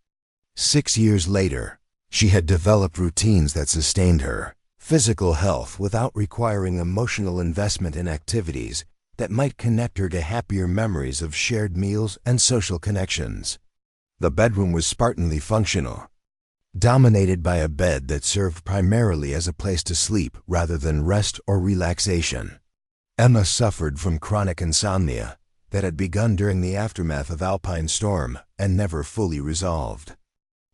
Speaker 1: 6 years later, she had developed routines that sustained her physical health without requiring emotional investment in activities that might connect her to happier memories of shared meals and social connections. The bedroom was Spartanly functional, dominated by a bed that served primarily as a place to sleep rather than rest or relaxation. Emma suffered from chronic insomnia that had begun during the aftermath of Alpine storm and never fully resolved.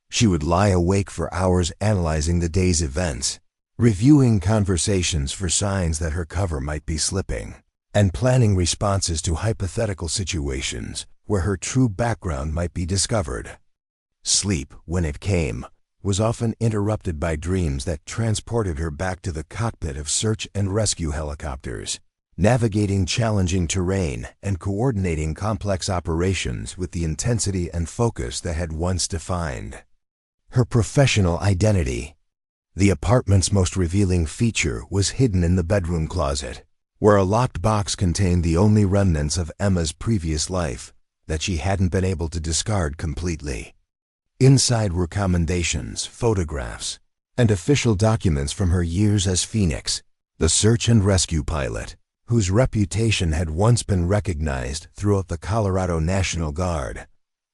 Speaker 1: She would lie awake for hours analyzing the day's events, reviewing conversations for signs that her cover might be slipping, and planning responses to hypothetical situations where her true background might be discovered. Sleep, when it came, was often interrupted by dreams that transported her back to the cockpit of search and rescue helicopters, navigating challenging terrain and coordinating complex operations with the intensity and focus that had once defined her professional identity. The apartment's most revealing feature was hidden in the bedroom closet, where a locked box contained the only remnants of Emma's previous life that she hadn't been able to discard completely. Inside were commendations, photographs, and official documents from her years as Phoenix, the search and rescue pilot, whose reputation had once been recognized throughout the Colorado National Guard.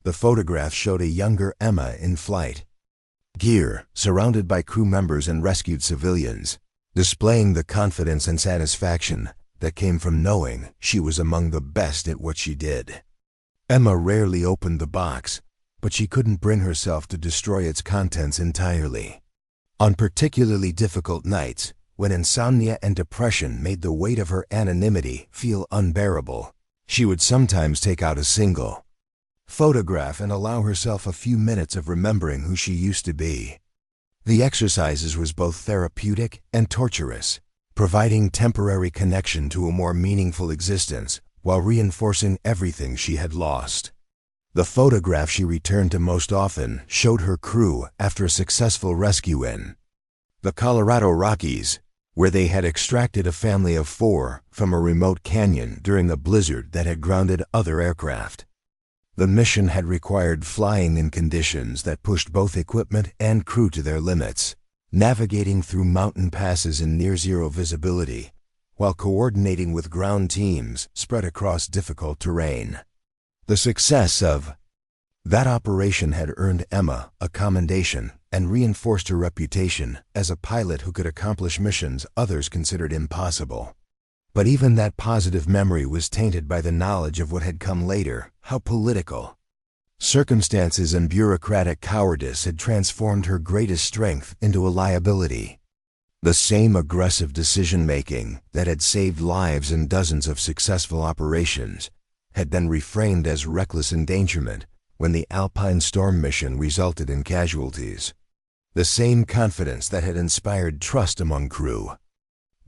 Speaker 1: The photograph showed a younger Emma in flight gear, surrounded by crew members and rescued civilians, displaying the confidence and satisfaction that came from knowing she was among the best at what she did. Emma rarely opened the box, but she couldn't bring herself to destroy its contents entirely. On particularly difficult nights, when insomnia and depression made the weight of her anonymity feel unbearable, she would sometimes take out a single photograph and allow herself a few minutes of remembering who she used to be. The exercises was both therapeutic and torturous, providing temporary connection to a more meaningful existence while reinforcing everything she had lost. The photograph she returned to most often showed her crew after a successful rescue in the Colorado Rockies, where they had extracted a family of 4 from a remote canyon during a blizzard that had grounded other aircraft. The mission had required flying in conditions that pushed both equipment and crew to their limits, navigating through mountain passes in near-zero visibility, while coordinating with ground teams spread across difficult terrain. The success of that operation had earned Emma a commendation and reinforced her reputation as a pilot who could accomplish missions others considered impossible. But even that positive memory was tainted by the knowledge of what had come later, how political circumstances and bureaucratic cowardice had transformed her greatest strength into a liability. The same aggressive decision-making that had saved lives in dozens of successful operations had been reframed as reckless endangerment when the Alpine Storm mission resulted in casualties. The same confidence that had inspired trust among crew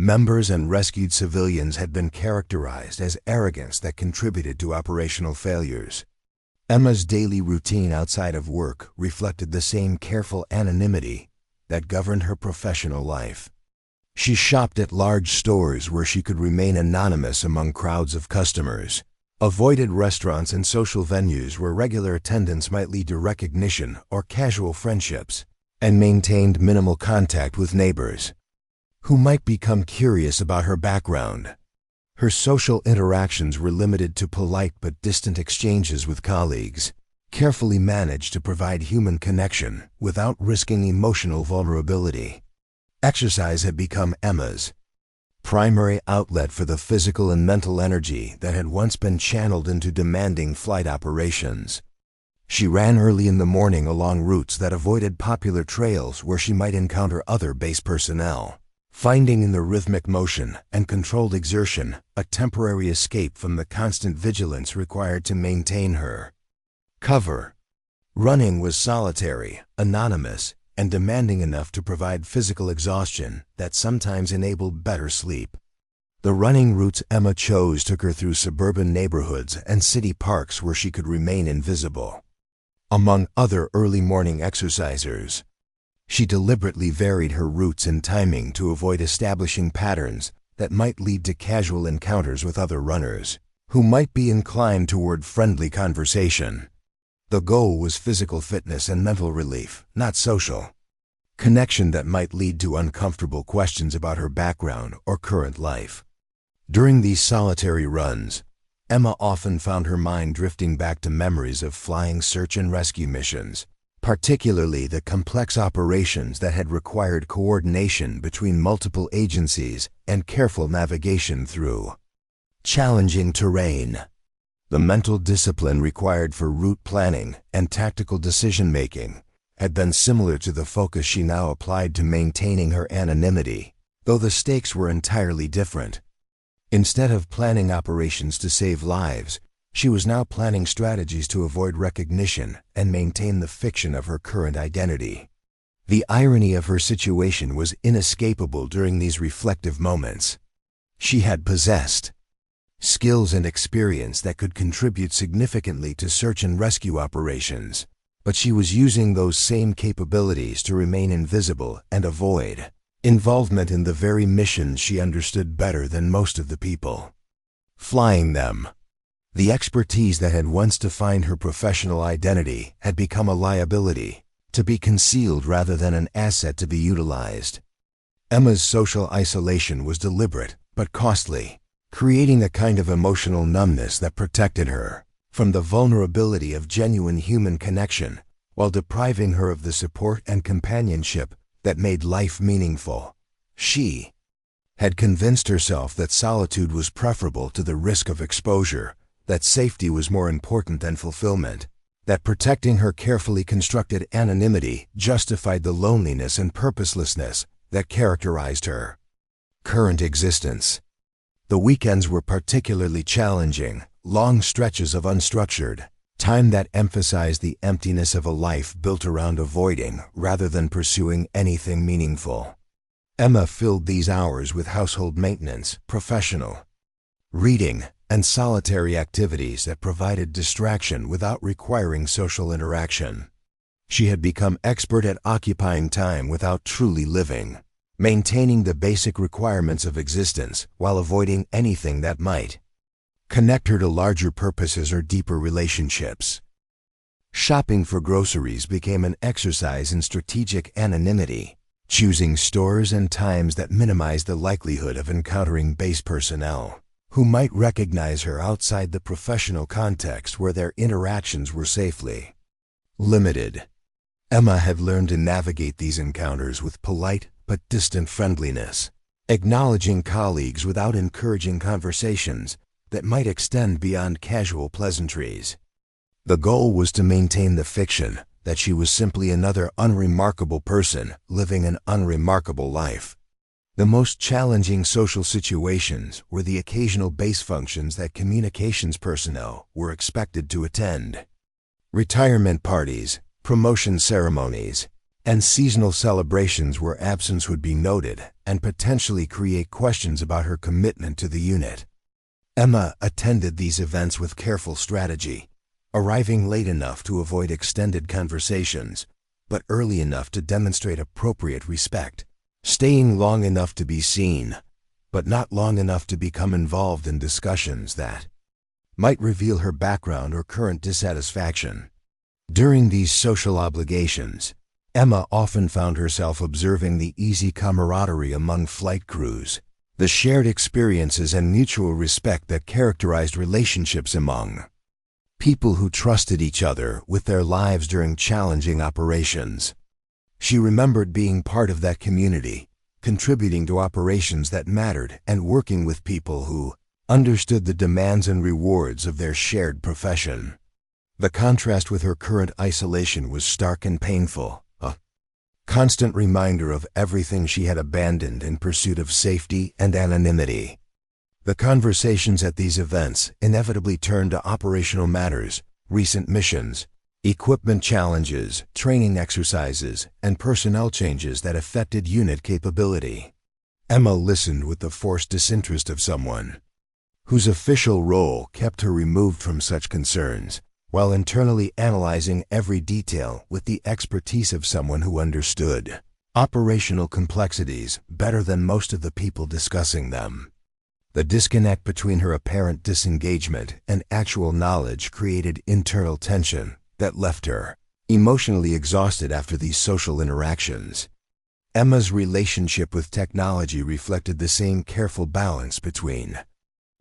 Speaker 1: members and rescued civilians had been characterized as arrogance that contributed to operational failures. Emma's daily routine outside of work reflected the same careful anonymity that governed her professional life. She shopped at large stores where she could remain anonymous among crowds of customers, avoided restaurants and social venues where regular attendance might lead to recognition or casual friendships, and maintained minimal contact with neighbors who might become curious about her background. Her social interactions were limited to polite but distant exchanges with colleagues, carefully managed to provide human connection without risking emotional vulnerability. Exercise had become Emma's primary outlet for the physical and mental energy that had once been channeled into demanding flight operations. She ran early in the morning along routes that avoided popular trails where she might encounter other base personnel, finding in the rhythmic motion and controlled exertion a temporary escape from the constant vigilance required to maintain her cover. Running was solitary, anonymous, and demanding enough to provide physical exhaustion that sometimes enabled better sleep. The running routes Emma chose took her through suburban neighborhoods and city parks where she could remain invisible. Among other early morning exercisers, she deliberately varied her routes and timing to avoid establishing patterns that might lead to casual encounters with other runners, who might be inclined toward friendly conversation. The goal was physical fitness and mental relief, not social connection that might lead to uncomfortable questions about her background or current life. During these solitary runs, Emma often found her mind drifting back to memories of flying search and rescue missions, particularly the complex operations that had required coordination between multiple agencies and careful navigation through challenging terrain. The mental discipline required for route planning and tactical decision-making had been similar to the focus she now applied to maintaining her anonymity, though the stakes were entirely different. Instead of planning operations to save lives, she was now planning strategies to avoid recognition and maintain the fiction of her current identity. The irony of her situation was inescapable during these reflective moments. She had possessed skills and experience that could contribute significantly to search and rescue operations, but she was using those same capabilities to remain invisible and avoid involvement in the very missions she understood better than most of the people. Flying them. The expertise that had once defined her professional identity had become a liability, to be concealed rather than an asset to be utilized. Emma's social isolation was deliberate but costly, creating a kind of emotional numbness that protected her from the vulnerability of genuine human connection, while depriving her of the support and companionship that made life meaningful. She had convinced herself that solitude was preferable to the risk of exposure, that safety was more important than fulfillment, that protecting her carefully constructed anonymity justified the loneliness and purposelessness that characterized her current existence. The weekends were particularly challenging, long stretches of unstructured time that emphasized the emptiness of a life built around avoiding rather than pursuing anything meaningful. Emma filled these hours with household maintenance, professional reading, and solitary activities that provided distraction without requiring social interaction. She had become expert at occupying time without truly living, maintaining the basic requirements of existence while avoiding anything that might connect her to larger purposes or deeper relationships. Shopping for groceries became an exercise in strategic anonymity, choosing stores and times that minimized the likelihood of encountering base personnel who might recognize her outside the professional context where their interactions were safely limited. Emma had learned to navigate these encounters with polite but distant friendliness, acknowledging colleagues without encouraging conversations that might extend beyond casual pleasantries. The goal was to maintain the fiction that she was simply another unremarkable person living an unremarkable life. The most challenging social situations were the occasional base functions that communications personnel were expected to attend. Retirement parties, promotion ceremonies, and seasonal celebrations where absence would be noted and potentially create questions about her commitment to the unit. Emma attended these events with careful strategy, arriving late enough to avoid extended conversations, but early enough to demonstrate appropriate respect, staying long enough to be seen, but not long enough to become involved in discussions that might reveal her background or current dissatisfaction. During these social obligations, Emma often found herself observing the easy camaraderie among flight crews, the shared experiences and mutual respect that characterized relationships among people who trusted each other with their lives during challenging operations. She remembered being part of that community, contributing to operations that mattered and working with people who understood the demands and rewards of their shared profession. The contrast with her current isolation was stark and painful, a constant reminder of everything she had abandoned in pursuit of safety and anonymity. The conversations at these events inevitably turned to operational matters, recent missions, equipment challenges, training exercises, and personnel changes that affected unit capability. Emma listened with the forced disinterest of someone whose official role kept her removed from such concerns, while internally analyzing every detail with the expertise of someone who understood operational complexities better than most of the people discussing them. The disconnect between her apparent disengagement and actual knowledge created internal tension that left her emotionally exhausted after these social interactions. Emma's relationship with technology reflected the same careful balance between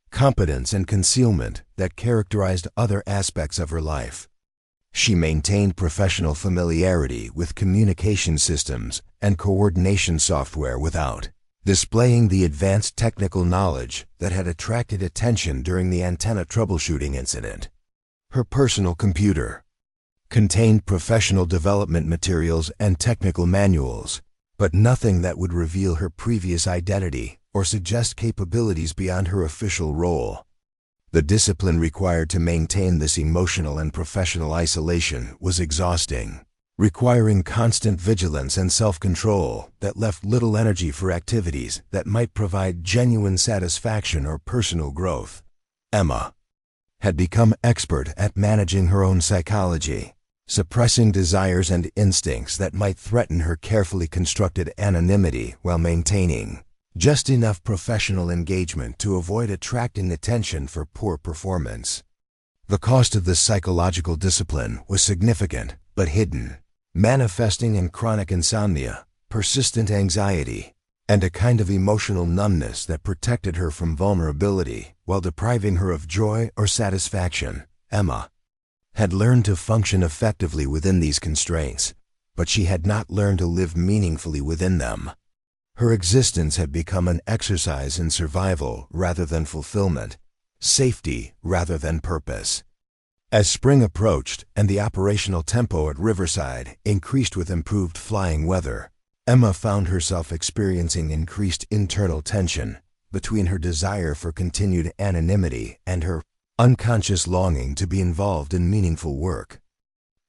Speaker 1: competence and concealment that characterized other aspects of her life. She maintained professional familiarity with communication systems and coordination software without displaying the advanced technical knowledge that had attracted attention during the antenna troubleshooting incident. Her personal computer contained professional development materials and technical manuals, but nothing that would reveal her previous identity or suggest capabilities beyond her official role. The discipline required to maintain this emotional and professional isolation was exhausting, requiring constant vigilance and self-control that left little energy for activities that might provide genuine satisfaction or personal growth. Emma had become expert at managing her own psychology, suppressing desires and instincts that might threaten her carefully constructed anonymity while maintaining just enough professional engagement to avoid attracting attention for poor performance. The cost of this psychological discipline was significant but hidden, manifesting in chronic insomnia, persistent anxiety, and a kind of emotional numbness that protected her from vulnerability while depriving her of joy or satisfaction. Emma had learned to function effectively within these constraints, but she had not learned to live meaningfully within them. Her existence had become an exercise in survival rather than fulfillment, safety rather than purpose. As spring approached and the operational tempo at Riverside increased with improved flying weather, Emma found herself experiencing increased internal tension between her desire for continued anonymity and her unconscious longing to be involved in meaningful work.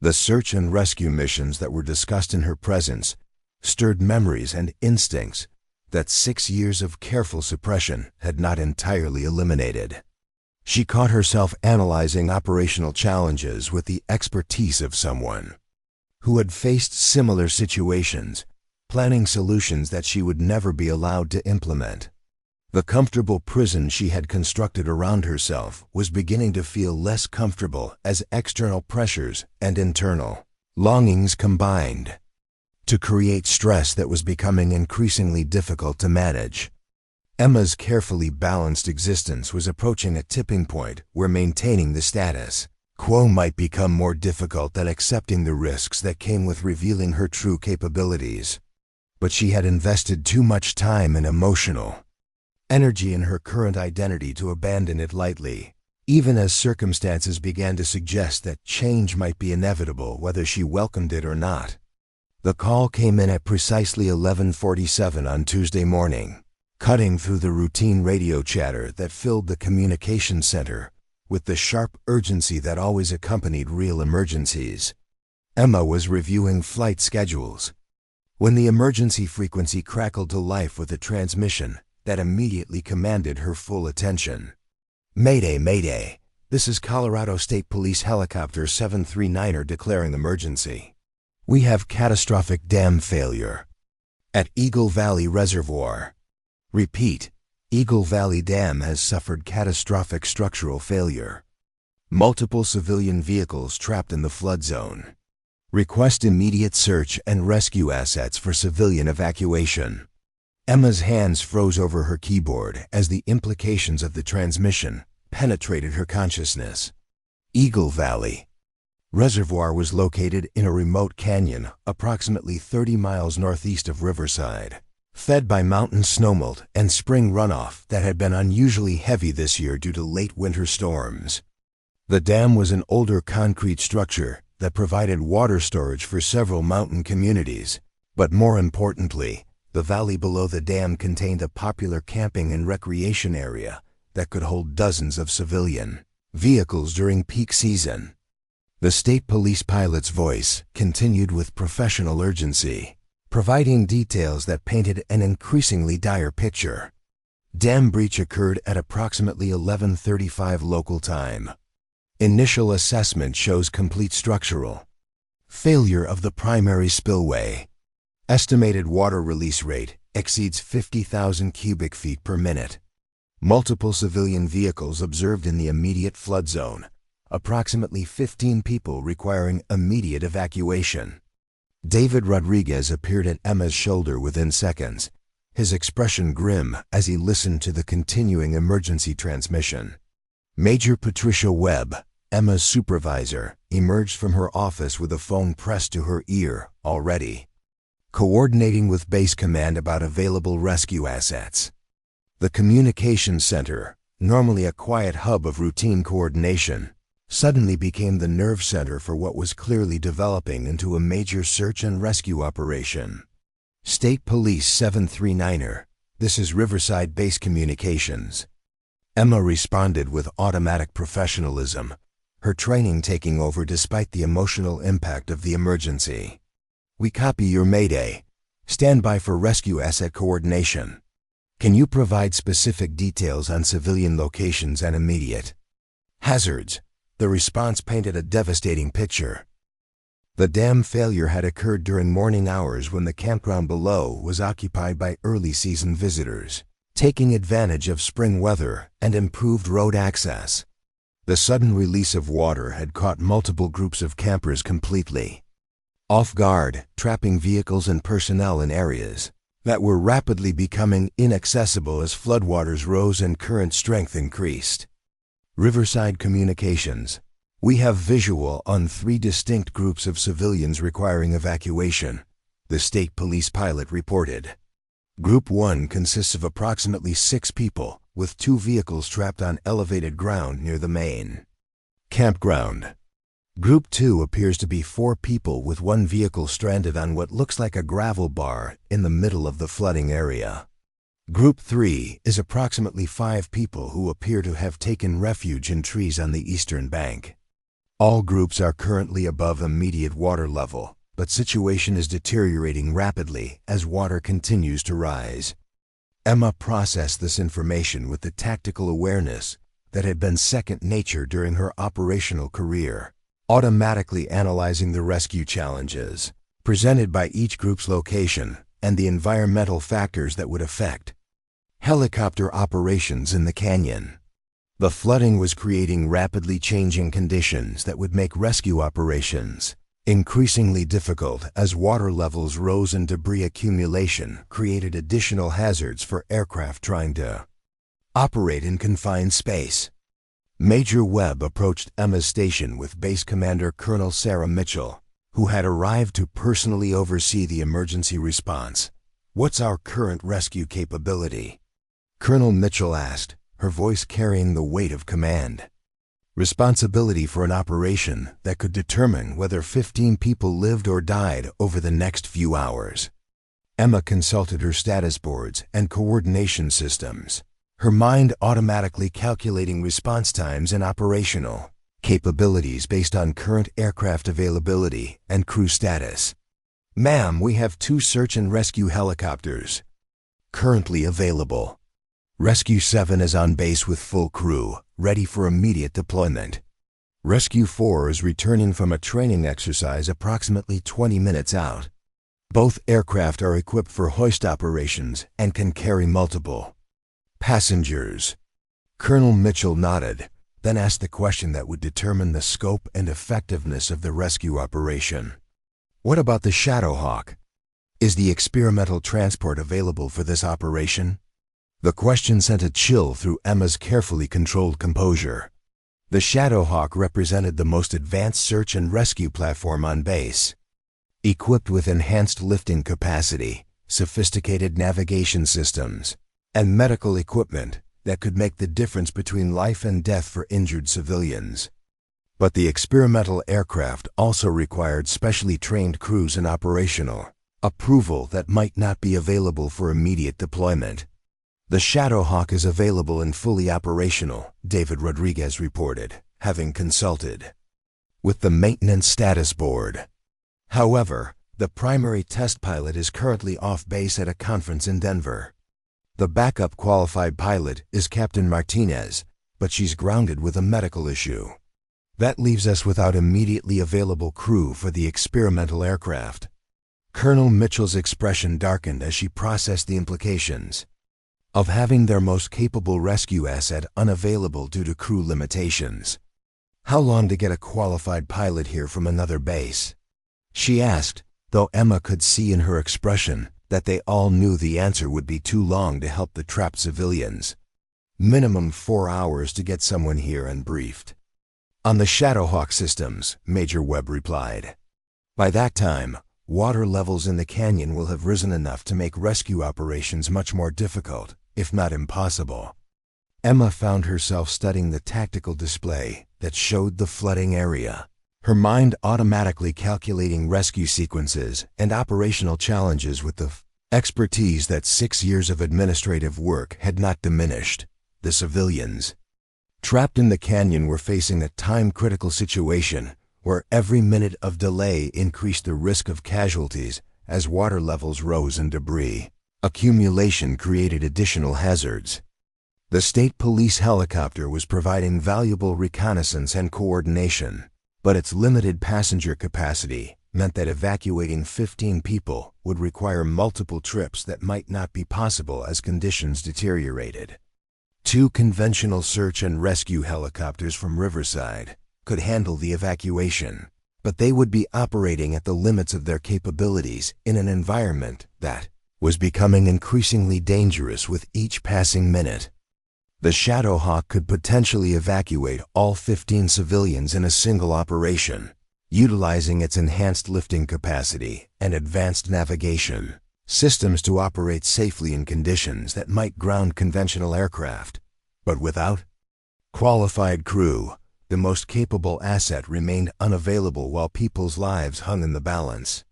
Speaker 1: The search and rescue missions that were discussed in her presence stirred memories and instincts that 6 years of careful suppression had not entirely eliminated. She caught herself analyzing operational challenges with the expertise of someone who had faced similar situations, planning solutions that she would never be allowed to implement. The comfortable prison she had constructed around herself was beginning to feel less comfortable as external pressures and internal longings combined to create stress that was becoming increasingly difficult to manage. Emma's carefully balanced existence was approaching a tipping point where maintaining the status quo might become more difficult than accepting the risks that came with revealing her true capabilities. But she had invested too much time and emotional energy in her current identity to abandon it lightly, even as circumstances began to suggest that change might be inevitable whether she welcomed it or not. The call came in at precisely 11:47 on Tuesday morning, cutting through the routine radio chatter that filled the communications center with the sharp urgency that always accompanied real emergencies. Emma was reviewing flight schedules when the emergency frequency crackled to life with a transmission that immediately commanded her full attention. "Mayday, Mayday. This is Colorado State Police Helicopter 739er declaring emergency. We have catastrophic dam failure at Eagle Valley Reservoir. Repeat, Eagle Valley Dam has suffered catastrophic structural failure. Multiple civilian vehicles trapped in the flood zone. Request immediate search and rescue assets for civilian evacuation." Emma's hands froze over her keyboard as the implications of the transmission penetrated her consciousness. Eagle Valley Reservoir was located in a remote canyon approximately 30 miles northeast of Riverside, fed by mountain snowmelt and spring runoff that had been unusually heavy this year due to late winter storms. The dam was an older concrete structure that provided water storage for several mountain communities, but more importantly, the valley below the dam contained a popular camping and recreation area that could hold dozens of civilian vehicles during peak season. The state police pilot's voice continued with professional urgency, providing details that painted an increasingly dire picture. Dam breach occurred at approximately 11:35 local time. Initial assessment shows complete structural failure of the primary spillway. Estimated water release rate exceeds 50,000 cubic feet per minute. Multiple civilian vehicles observed in the immediate flood zone. Approximately 15 people requiring immediate evacuation. David Rodriguez appeared at Emma's shoulder within seconds, his expression grim as he listened to the continuing emergency transmission. Major Patricia Webb, Emma's supervisor, emerged from her office with a phone pressed to her ear, already coordinating with Base Command about available rescue assets. The communications center, normally a quiet hub of routine coordination, suddenly became the nerve center for what was clearly developing into a major search and rescue operation. State Police 739er, this is Riverside Base Communications. Emma responded with automatic professionalism, her training taking over despite the emotional impact of the emergency. "We copy your mayday. Stand by for rescue asset coordination. Can you provide specific details on civilian locations and immediate hazards?" The response painted a devastating picture. The dam failure had occurred during morning hours when the campground below was occupied by early season visitors, taking advantage of spring weather and improved road access. The sudden release of water had caught multiple groups of campers completely off guard, trapping vehicles and personnel in areas that were rapidly becoming inaccessible as floodwaters rose and current strength increased. Riverside Communications. We have visual on 3 distinct groups of civilians requiring evacuation, the state police pilot reported. Group 1 consists of approximately 6 people, with 2 vehicles trapped on elevated ground near the main campground. Group 2 appears to be 4 people with 1 vehicle stranded on what looks like a gravel bar in the middle of the flooding area. Group 3 is approximately 5 people who appear to have taken refuge in trees on the eastern bank. All groups are currently above immediate water level, but situation is deteriorating rapidly as water continues to rise. Emma processed this information with the tactical awareness that had been second nature during her operational career, automatically analyzing the rescue challenges presented by each group's location and the environmental factors that would affect helicopter operations in the canyon. The flooding was creating rapidly changing conditions that would make rescue operations increasingly difficult as water levels rose and debris accumulation created additional hazards for aircraft trying to operate in confined space. Major Webb approached Emma's station with Base Commander Colonel Sarah Mitchell, who had arrived to personally oversee the emergency response. "What's our current rescue capability?" Colonel Mitchell asked, her voice carrying the weight of command. "Responsibility for an operation that could determine whether 15 people lived or died over the next few hours." Emma consulted her status boards and coordination systems, her mind automatically calculating response times and operational capabilities based on current aircraft availability and crew status. "Ma'am, we have 2 search and rescue helicopters currently available. Rescue 7 is on base with full crew, ready for immediate deployment. Rescue 4 is returning from a training exercise approximately 20 minutes out. Both aircraft are equipped for hoist operations and can carry multiple passengers." Colonel Mitchell nodded, then asked the question that would determine the scope and effectiveness of the rescue operation. "What about the Shadowhawk? Is the experimental transport available for this operation?" The question sent a chill through Emma's carefully controlled composure. The Shadowhawk represented the most advanced search and rescue platform on base, equipped with enhanced lifting capacity, sophisticated navigation systems, and medical equipment that could make the difference between life and death for injured civilians. But the experimental aircraft also required specially trained crews and operational approval that might not be available for immediate deployment. "The Shadowhawk is available and fully operational," David Rodriguez reported, having consulted with the Maintenance Status Board. "However, the primary test pilot is currently off base at a conference in Denver. The backup qualified pilot is Captain Martinez, but she's grounded with a medical issue. That leaves us without immediately available crew for the experimental aircraft." Colonel Mitchell's expression darkened as she processed the implications of having their most capable rescue asset unavailable due to crew limitations. "How long to get a qualified pilot here from another base?" she asked, though Emma could see in her expression that they all knew the answer would be too long to help the trapped civilians. "Minimum 4 hours to get someone here and briefed on the Shadowhawk systems," Major Webb replied. "By that time, water levels in the canyon will have risen enough to make rescue operations much more difficult, if not impossible." Emma found herself studying the tactical display that showed the flooding area, her mind automatically calculating rescue sequences and operational challenges with the expertise that 6 years of administrative work had not diminished. The civilians trapped in the canyon were facing a time-critical situation where every minute of delay increased the risk of casualties as water levels rose and debris accumulation created additional hazards. The state police helicopter was providing valuable reconnaissance and coordination, but its limited passenger capacity meant that evacuating 15 people would require multiple trips that might not be possible as conditions deteriorated. 2 conventional search and rescue helicopters from Riverside could handle the evacuation, but they would be operating at the limits of their capabilities in an environment that was becoming increasingly dangerous with each passing minute. The Shadowhawk could potentially evacuate all 15 civilians in a single operation, utilizing its enhanced lifting capacity and advanced navigation systems to operate safely in conditions that might ground conventional aircraft. But without qualified crew, the most capable asset remained unavailable while people's lives hung in the balance.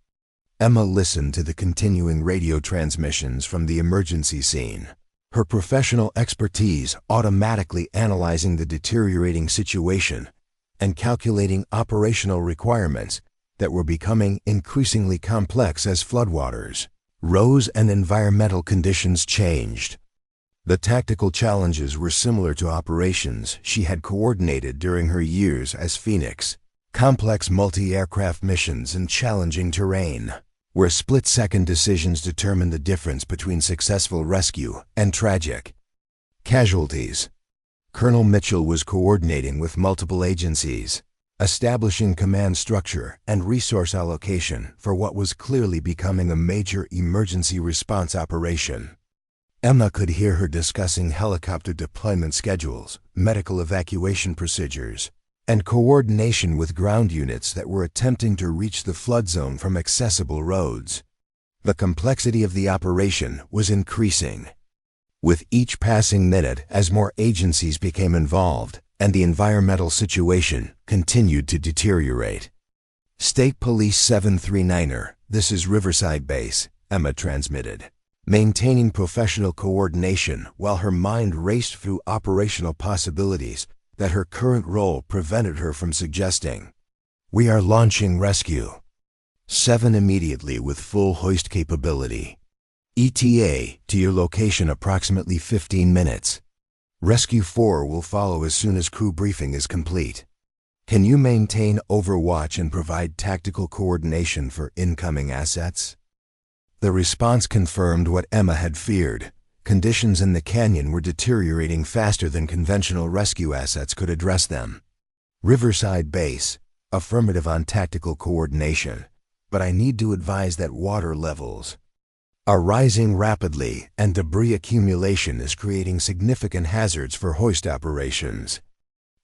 Speaker 1: Emma listened to the continuing radio transmissions from the emergency scene, her professional expertise automatically analyzing the deteriorating situation and calculating operational requirements that were becoming increasingly complex as floodwaters rose and environmental conditions changed. The tactical challenges were similar to operations she had coordinated during her years as Phoenix, complex multi-aircraft missions and challenging terrain, where split-second decisions determined the difference between successful rescue and tragic casualties. Colonel Mitchell was coordinating with multiple agencies, establishing command structure and resource allocation for what was clearly becoming a major emergency response operation. Emma could hear her discussing helicopter deployment schedules, medical evacuation procedures, and coordination with ground units that were attempting to reach the flood zone from accessible roads. The complexity of the operation was increasing with each passing minute as more agencies became involved and the environmental situation continued to deteriorate. State Police 739er, this is Riverside Base, Emma transmitted, maintaining professional coordination while her mind raced through operational possibilities that her current role prevented her from suggesting. We are launching Rescue 7 immediately with full hoist capability. ETA to your location approximately 15 minutes. Rescue 4 will follow as soon as crew briefing is complete. Can you maintain overwatch and provide tactical coordination for incoming assets? The response confirmed what Emma had feared. Conditions in the canyon were deteriorating faster than conventional rescue assets could address them. Riverside Base, affirmative on tactical coordination, but I need to advise that water levels are rising rapidly and debris accumulation is creating significant hazards for hoist operations.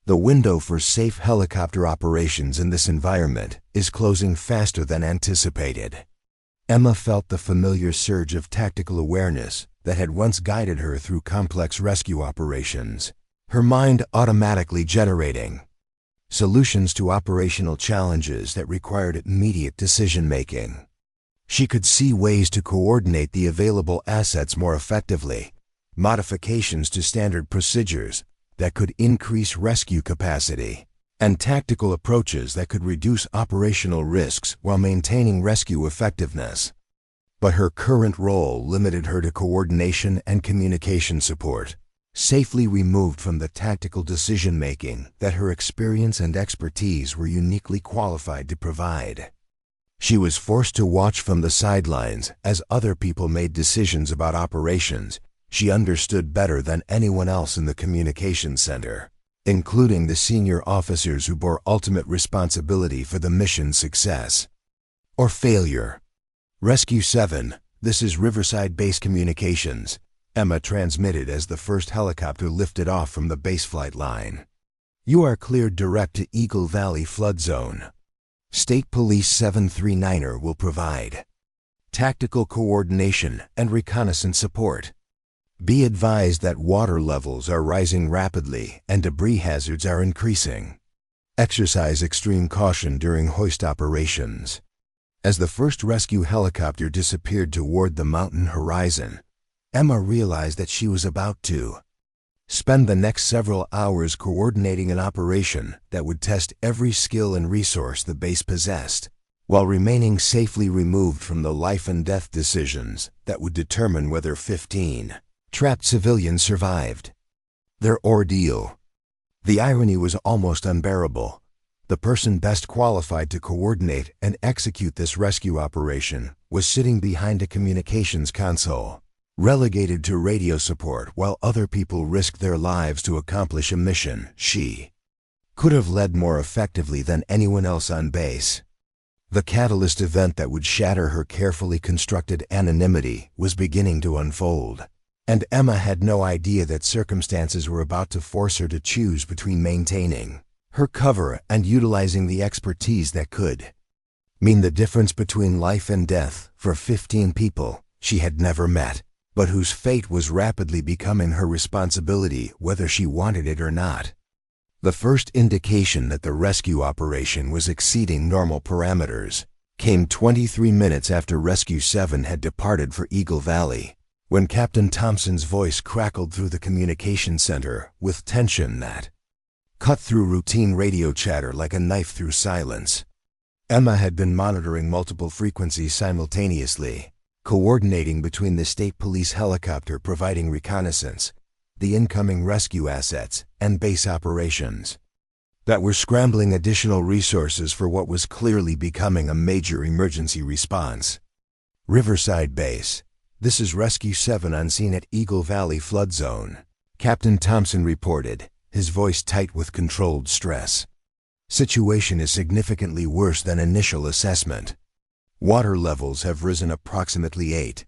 Speaker 1: The window for safe helicopter operations in this environment is closing faster than anticipated. Emma felt the familiar surge of tactical awareness that had once guided her through complex rescue operations, her mind automatically generating solutions to operational challenges that required immediate decision-making. She could see ways to coordinate the available assets more effectively, modifications to standard procedures that could increase rescue capacity, and tactical approaches that could reduce operational risks while maintaining rescue effectiveness. But her current role limited her to coordination and communication support, safely removed from the tactical decision-making that her experience and expertise were uniquely qualified to provide. She was forced to watch from the sidelines as other people made decisions about operations she understood better than anyone else in the communications center, including the senior officers who bore ultimate responsibility for the mission's success or failure. Rescue 7, this is Riverside Base Communications, Emma transmitted as the first helicopter lifted off from the baseflight line. You are cleared direct to Eagle Valley Flood Zone. State Police 739er will provide tactical coordination and reconnaissance support. Be advised that water levels are rising rapidly and debris hazards are increasing. Exercise extreme caution during hoist operations. As the first rescue helicopter disappeared toward the mountain horizon, Emma realized that she was about to spend the next several hours coordinating an operation that would test every skill and resource the base possessed, while remaining safely removed from the life and death decisions that would determine whether 15 trapped civilians survived their ordeal. The irony was almost unbearable. The person best qualified to coordinate and execute this rescue operation was sitting behind a communications console, relegated to radio support while other people risked their lives to accomplish a mission. She could have led more effectively than anyone else on base. The catalyst event that would shatter her carefully constructed anonymity was beginning to unfold, and Emma had no idea that circumstances were about to force her to choose between maintaining her cover and utilizing the expertise that could mean the difference between life and death for 15 people she had never met, but whose fate was rapidly becoming her responsibility whether she wanted it or not. The first indication that the rescue operation was exceeding normal parameters came 23 minutes after Rescue 7 had departed for Eagle Valley, when Captain Thompson's voice crackled through the communication center with tension that cut through routine radio chatter like a knife through silence. Emma had been monitoring multiple frequencies simultaneously, coordinating between the state police helicopter providing reconnaissance, the incoming rescue assets, and base operations that were scrambling additional resources for what was clearly becoming a major emergency response. Riverside Base. This is Rescue 7 on scene at Eagle Valley flood zone, Captain Thompson reported, his voice tight with controlled stress. Situation is significantly worse than initial assessment. Water levels have risen approximately 8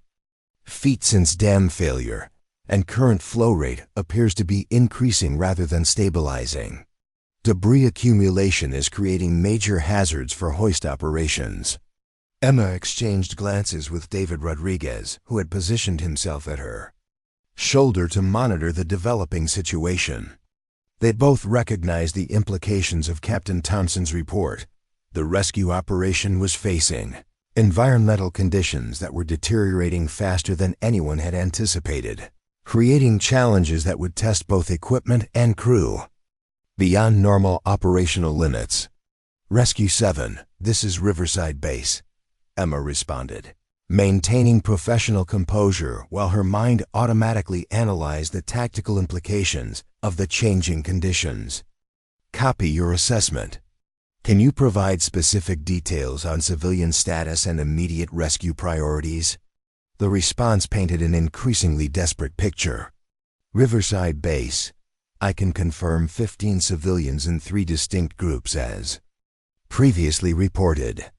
Speaker 1: feet since dam failure, and current flow rate appears to be increasing rather than stabilizing. Debris accumulation is creating major hazards for hoist operations. Emma exchanged glances with David Rodriguez, who had positioned himself at her shoulder to monitor the developing situation. They both recognized the implications of Captain Thompson's report. The rescue operation was facing environmental conditions that were deteriorating faster than anyone had anticipated, creating challenges that would test both equipment and crew beyond normal operational limits. Rescue 7, this is Riverside Base, Emma responded, maintaining professional composure while her mind automatically analyzed the tactical implications of the changing conditions. Copy your assessment. Can you provide specific details on civilian status and immediate rescue priorities? The response painted an increasingly desperate picture. Riverside Base. I can confirm 15 civilians in 3 distinct groups as previously reported.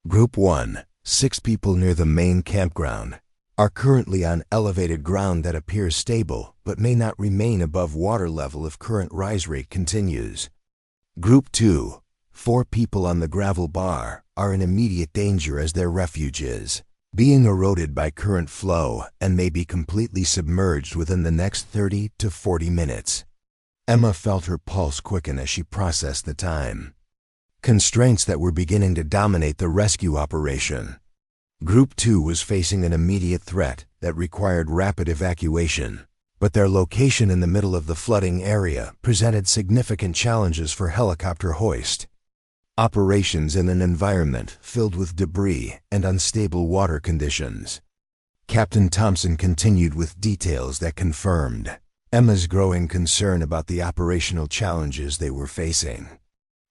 Speaker 1: Group 1, 6 people near the main campground, are currently on elevated ground that appears stable but may not remain above water level if current rise rate continues. Group 2, 4 people on the gravel bar, are in immediate danger as their refuge is being eroded by current flow and may be completely submerged within the next 30 to 40 minutes. Emma felt her pulse quicken as she processed the time constraints that were beginning to dominate the rescue operation. Group 2 was facing an immediate threat that required rapid evacuation, but their location in the middle of the flooding area presented significant challenges for helicopter hoist operations in an environment filled with debris and unstable water conditions. Captain Thompson continued with details that confirmed Emma's growing concern about the operational challenges they were facing.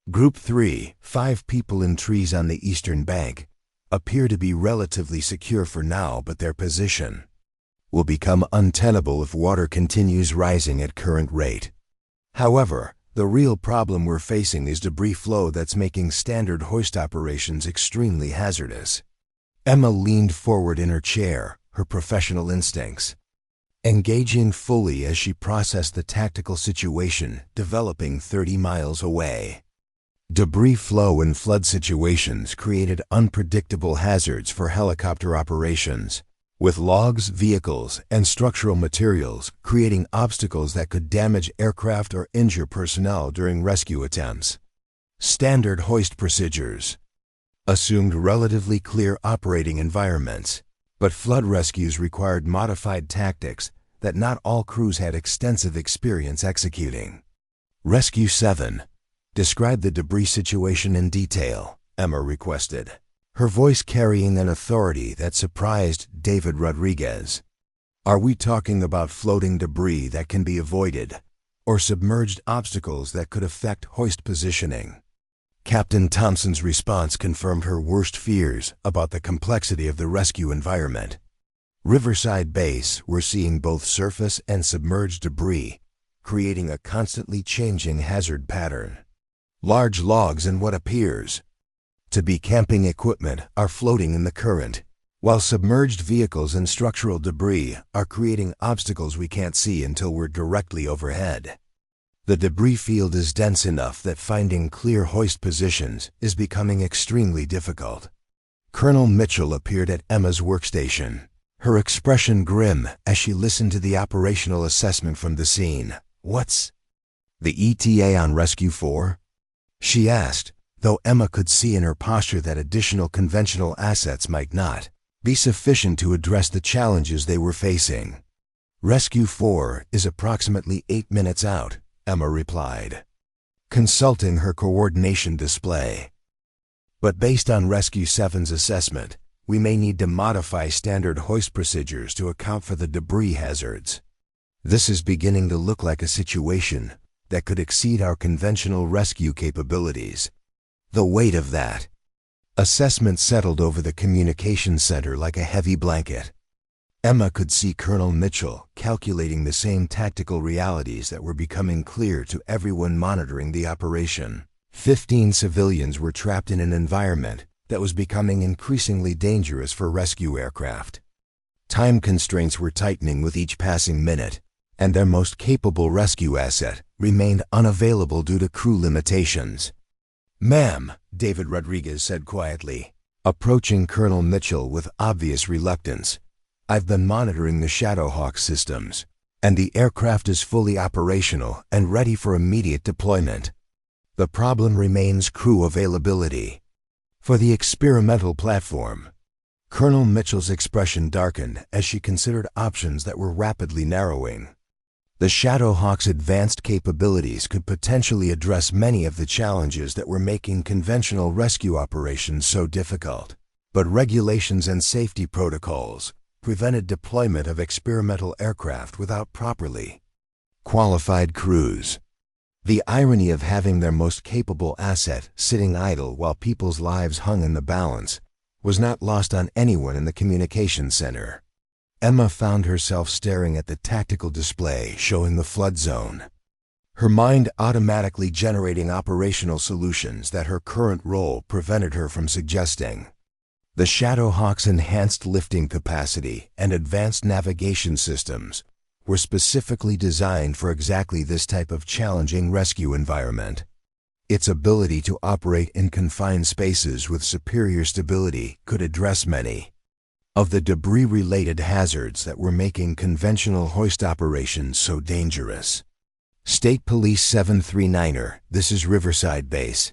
Speaker 1: Group 3, 5 people in trees on the eastern bank, appear to be relatively secure for now, but their position will become untenable if water continues rising at current rate. However, the real problem we're facing is debris flow that's making standard hoist operations extremely hazardous. Emma leaned forward in her chair, her professional instincts engaging fully as she processed the tactical situation developing 30 miles away. Debris flow in flood situations created unpredictable hazards for helicopter operations, with logs, vehicles, and structural materials creating obstacles that could damage aircraft or injure personnel during rescue attempts. Standard hoist procedures assumed relatively clear operating environments, but flood rescues required modified tactics that not all crews had extensive experience executing. Rescue 7. Describe the debris situation in detail, Emma requested, her voice carrying an authority that surprised David Rodriguez. Are we talking about floating debris that can be avoided, or submerged obstacles that could affect hoist positioning? Captain Thompson's response confirmed her worst fears about the complexity of the rescue environment. Riverside Base were seeing both surface and submerged debris, creating a constantly changing hazard pattern. Large logs and what appears to be camping equipment are floating in the current, while submerged vehicles and structural debris are creating obstacles we can't see until we're directly overhead. The debris field is dense enough that finding clear hoist positions is becoming extremely difficult. Colonel Mitchell appeared at Emma's workstation, her expression grim as she listened to the operational assessment from the scene. "What's the ETA on Rescue 4? She asked, though Emma could see in her posture that additional conventional assets might not be sufficient to address the challenges they were facing. "Rescue 4 is approximately 8 minutes out," Emma replied, consulting her coordination display. "But based on Rescue 7's assessment, we may need to modify standard hoist procedures to account for the debris hazards. This is beginning to look like a situation that could exceed our conventional rescue capabilities." The weight of that assessment settled over the communications center like a heavy blanket. Emma could see Colonel Mitchell calculating the same tactical realities that were becoming clear to everyone monitoring the operation. 15 civilians were trapped in an environment that was becoming increasingly dangerous for rescue aircraft. Time constraints were tightening with each passing minute, and their most capable rescue asset remained unavailable due to crew limitations. "Ma'am," David Rodriguez said quietly, approaching Colonel Mitchell with obvious reluctance, "I've been monitoring the Shadowhawk systems, and the aircraft is fully operational and ready for immediate deployment. The problem remains crew availability. For the experimental platform." Colonel Mitchell's expression darkened as she considered options that were rapidly narrowing. The Shadowhawk's advanced capabilities could potentially address many of the challenges that were making conventional rescue operations so difficult, but regulations and safety protocols prevented deployment of experimental aircraft without properly qualified crews. The irony of having their most capable asset sitting idle while people's lives hung in the balance was not lost on anyone in the communications center. Emma found herself staring at the tactical display showing the flood zone, her mind automatically generating operational solutions that her current role prevented her from suggesting. The Shadowhawk's enhanced lifting capacity and advanced navigation systems were specifically designed for exactly this type of challenging rescue environment. Its ability to operate in confined spaces with superior stability could address many of the debris-related hazards that were making conventional hoist operations so dangerous. "State Police 739er, this is Riverside Base,"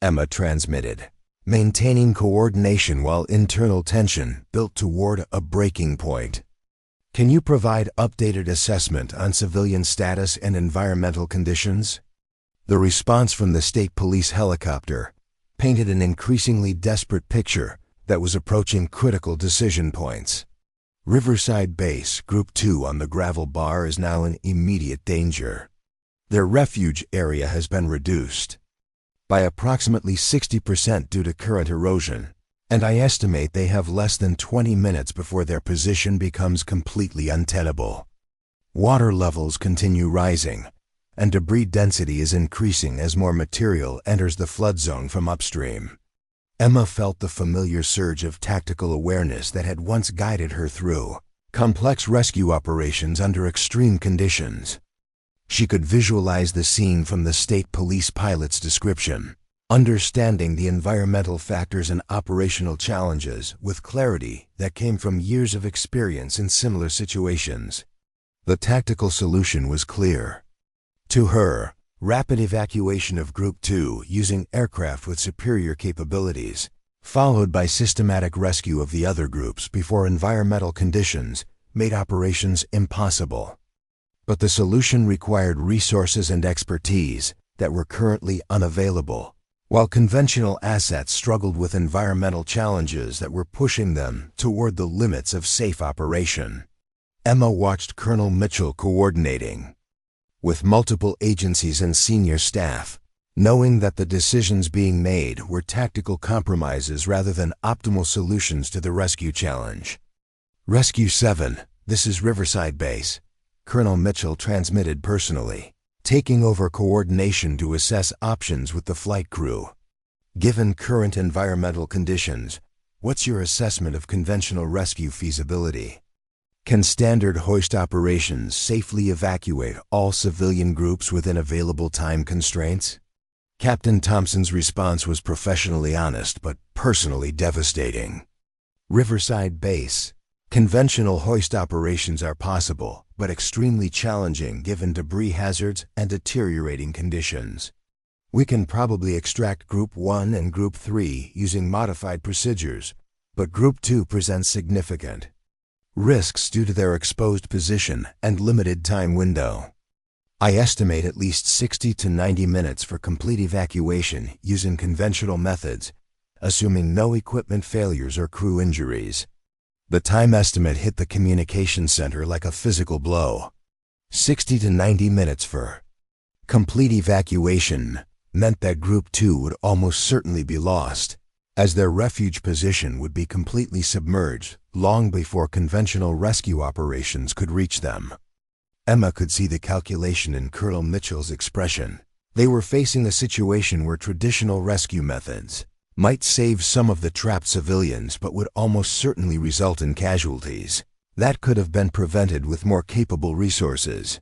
Speaker 1: Emma transmitted, maintaining coordination while internal tension built toward a breaking point. "Can you provide updated assessment on civilian status and environmental conditions?" The response from the state police helicopter painted an increasingly desperate picture that was approaching critical decision points. Riverside Base, Group 2 on the gravel bar is now in immediate danger. Their refuge area has been reduced by approximately 60% due to current erosion, and I estimate they have less than 20 minutes before their position becomes completely untenable. Water levels continue rising, and debris density is increasing as more material enters the flood zone from upstream. Emma felt the familiar surge of tactical awareness that had once guided her through complex rescue operations under extreme conditions. She could visualize the scene from the state police pilot's description, understanding the environmental factors and operational challenges with clarity that came from years of experience in similar situations. The tactical solution was clear. To her, rapid evacuation of Group 2 using aircraft with superior capabilities, followed by systematic rescue of the other groups before environmental conditions made operations impossible. But the solution required resources and expertise that were currently unavailable, while conventional assets struggled with environmental challenges that were pushing them toward the limits of safe operation. Emma watched Colonel Mitchell coordinating with multiple agencies and senior staff, knowing that the decisions being made were tactical compromises rather than optimal solutions to the rescue challenge. Rescue 7, this is Riverside Base. Colonel Mitchell transmitted personally, taking over coordination to assess options with the flight crew. Given current environmental conditions, what's your assessment of conventional rescue feasibility? Can standard hoist operations safely evacuate all civilian groups within available time constraints? Captain Thompson's response was professionally honest but personally devastating. Riverside Base. Conventional hoist operations are possible, but extremely challenging given debris hazards and deteriorating conditions. We can probably extract Group 1 and Group 3 using modified procedures, but Group 2 presents significant risks due to their exposed position and limited time window. I estimate at least 60 to 90 minutes for complete evacuation using conventional methods, assuming no equipment failures or crew injuries. The time estimate hit the communication center like a physical blow. 60 to 90 minutes for complete evacuation meant that Group 2 would almost certainly be lost, as their refuge position would be completely submerged long before conventional rescue operations could reach them. Emma could see the calculation in Colonel Mitchell's expression. They were facing a situation where traditional rescue methods might save some of the trapped civilians but would almost certainly result in casualties that could have been prevented with more capable resources.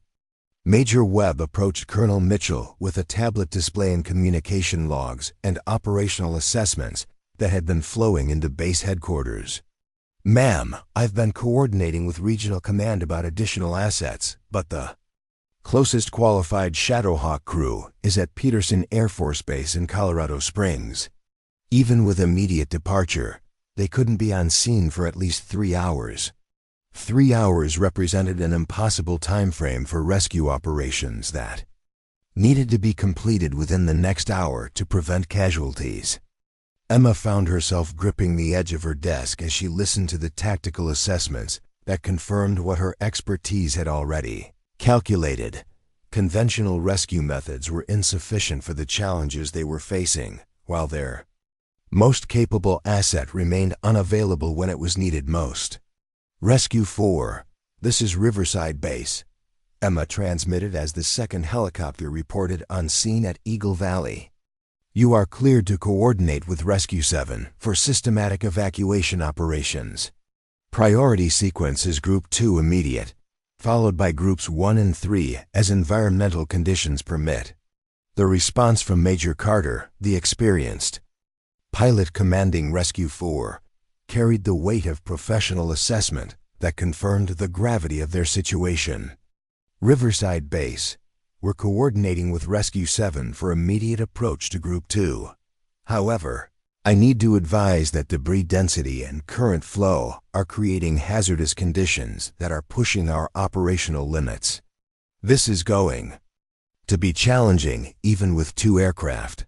Speaker 1: Major Webb approached Colonel Mitchell with a tablet displaying communication logs and operational assessments that had been flowing into base headquarters. "Ma'am, I've been coordinating with Regional Command about additional assets, but the closest qualified Shadowhawk crew is at Peterson Air Force Base in Colorado Springs. Even with immediate departure, they couldn't be on scene for at least 3 hours. 3 hours represented an impossible time frame for rescue operations that needed to be completed within the next hour to prevent casualties." Emma found herself gripping the edge of her desk as she listened to the tactical assessments that confirmed what her expertise had already calculated. Conventional rescue methods were insufficient for the challenges they were facing, while their most capable asset remained unavailable when it was needed most. Rescue 4, this is Riverside Base. Emma transmitted as the second helicopter reported on scene at Eagle Valley. You are cleared to coordinate with Rescue 7 for systematic evacuation operations. Priority sequence is Group 2 immediate, followed by Groups 1 and 3 as environmental conditions permit. The response from Major Carter, the experienced pilot commanding Rescue 4, carried the weight of professional assessment that confirmed the gravity of their situation. Riverside Base. We're coordinating with Rescue 7 for immediate approach to Group 2. However, I need to advise that debris density and current flow are creating hazardous conditions that are pushing our operational limits. This is going to be challenging even with 2 aircraft.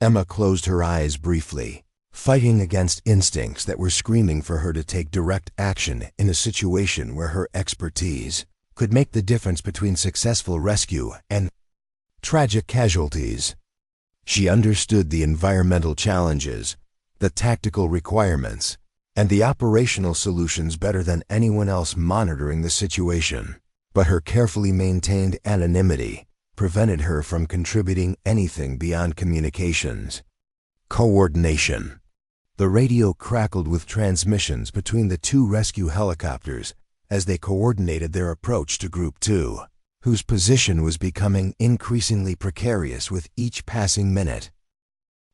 Speaker 1: Emma closed her eyes briefly, fighting against instincts that were screaming for her to take direct action in a situation where her expertise could make the difference between successful rescue and tragic casualties. She understood the environmental challenges, the tactical requirements, and the operational solutions better than anyone else monitoring the situation. But her carefully maintained anonymity prevented her from contributing anything beyond communications. Coordination. The radio crackled with transmissions between the 2 rescue helicopters as they coordinated their approach to Group 2, whose position was becoming increasingly precarious with each passing minute.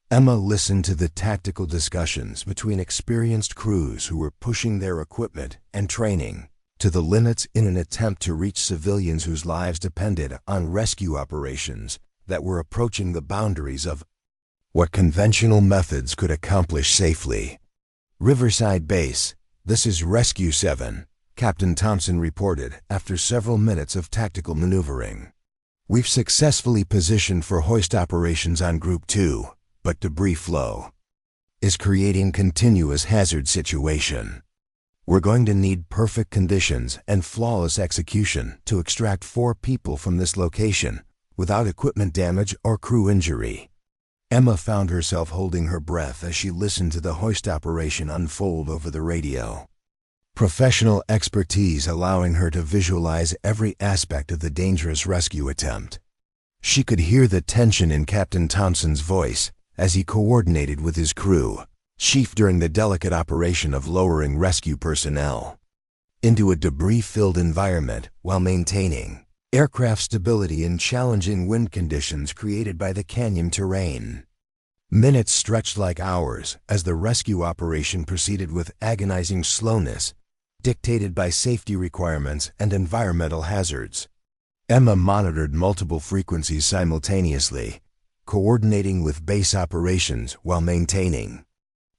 Speaker 1: Emma listened to the tactical discussions between experienced crews who were pushing their equipment and training to the limits in an attempt to reach civilians whose lives depended on rescue operations that were approaching the boundaries of what conventional methods could accomplish safely. Riverside Base, this is Rescue 7. Captain Thompson reported after several minutes of tactical maneuvering. We've successfully positioned for hoist operations on Group 2, but debris flow is creating continuous hazard situation. We're going to need perfect conditions and flawless execution to extract 4 people from this location without equipment damage or crew injury. Emma found herself holding her breath as she listened to the hoist operation unfold over the radio. Professional expertise allowing her to visualize every aspect of the dangerous rescue attempt. She could hear the tension in Captain Thompson's voice as he coordinated with his crew, chief during the delicate operation of lowering rescue personnel into a debris-filled environment while maintaining aircraft stability in challenging wind conditions created by the canyon terrain. Minutes stretched like hours as the rescue operation proceeded with agonizing slowness, dictated by safety requirements and environmental hazards. Emma monitored multiple frequencies simultaneously, coordinating with base operations while maintaining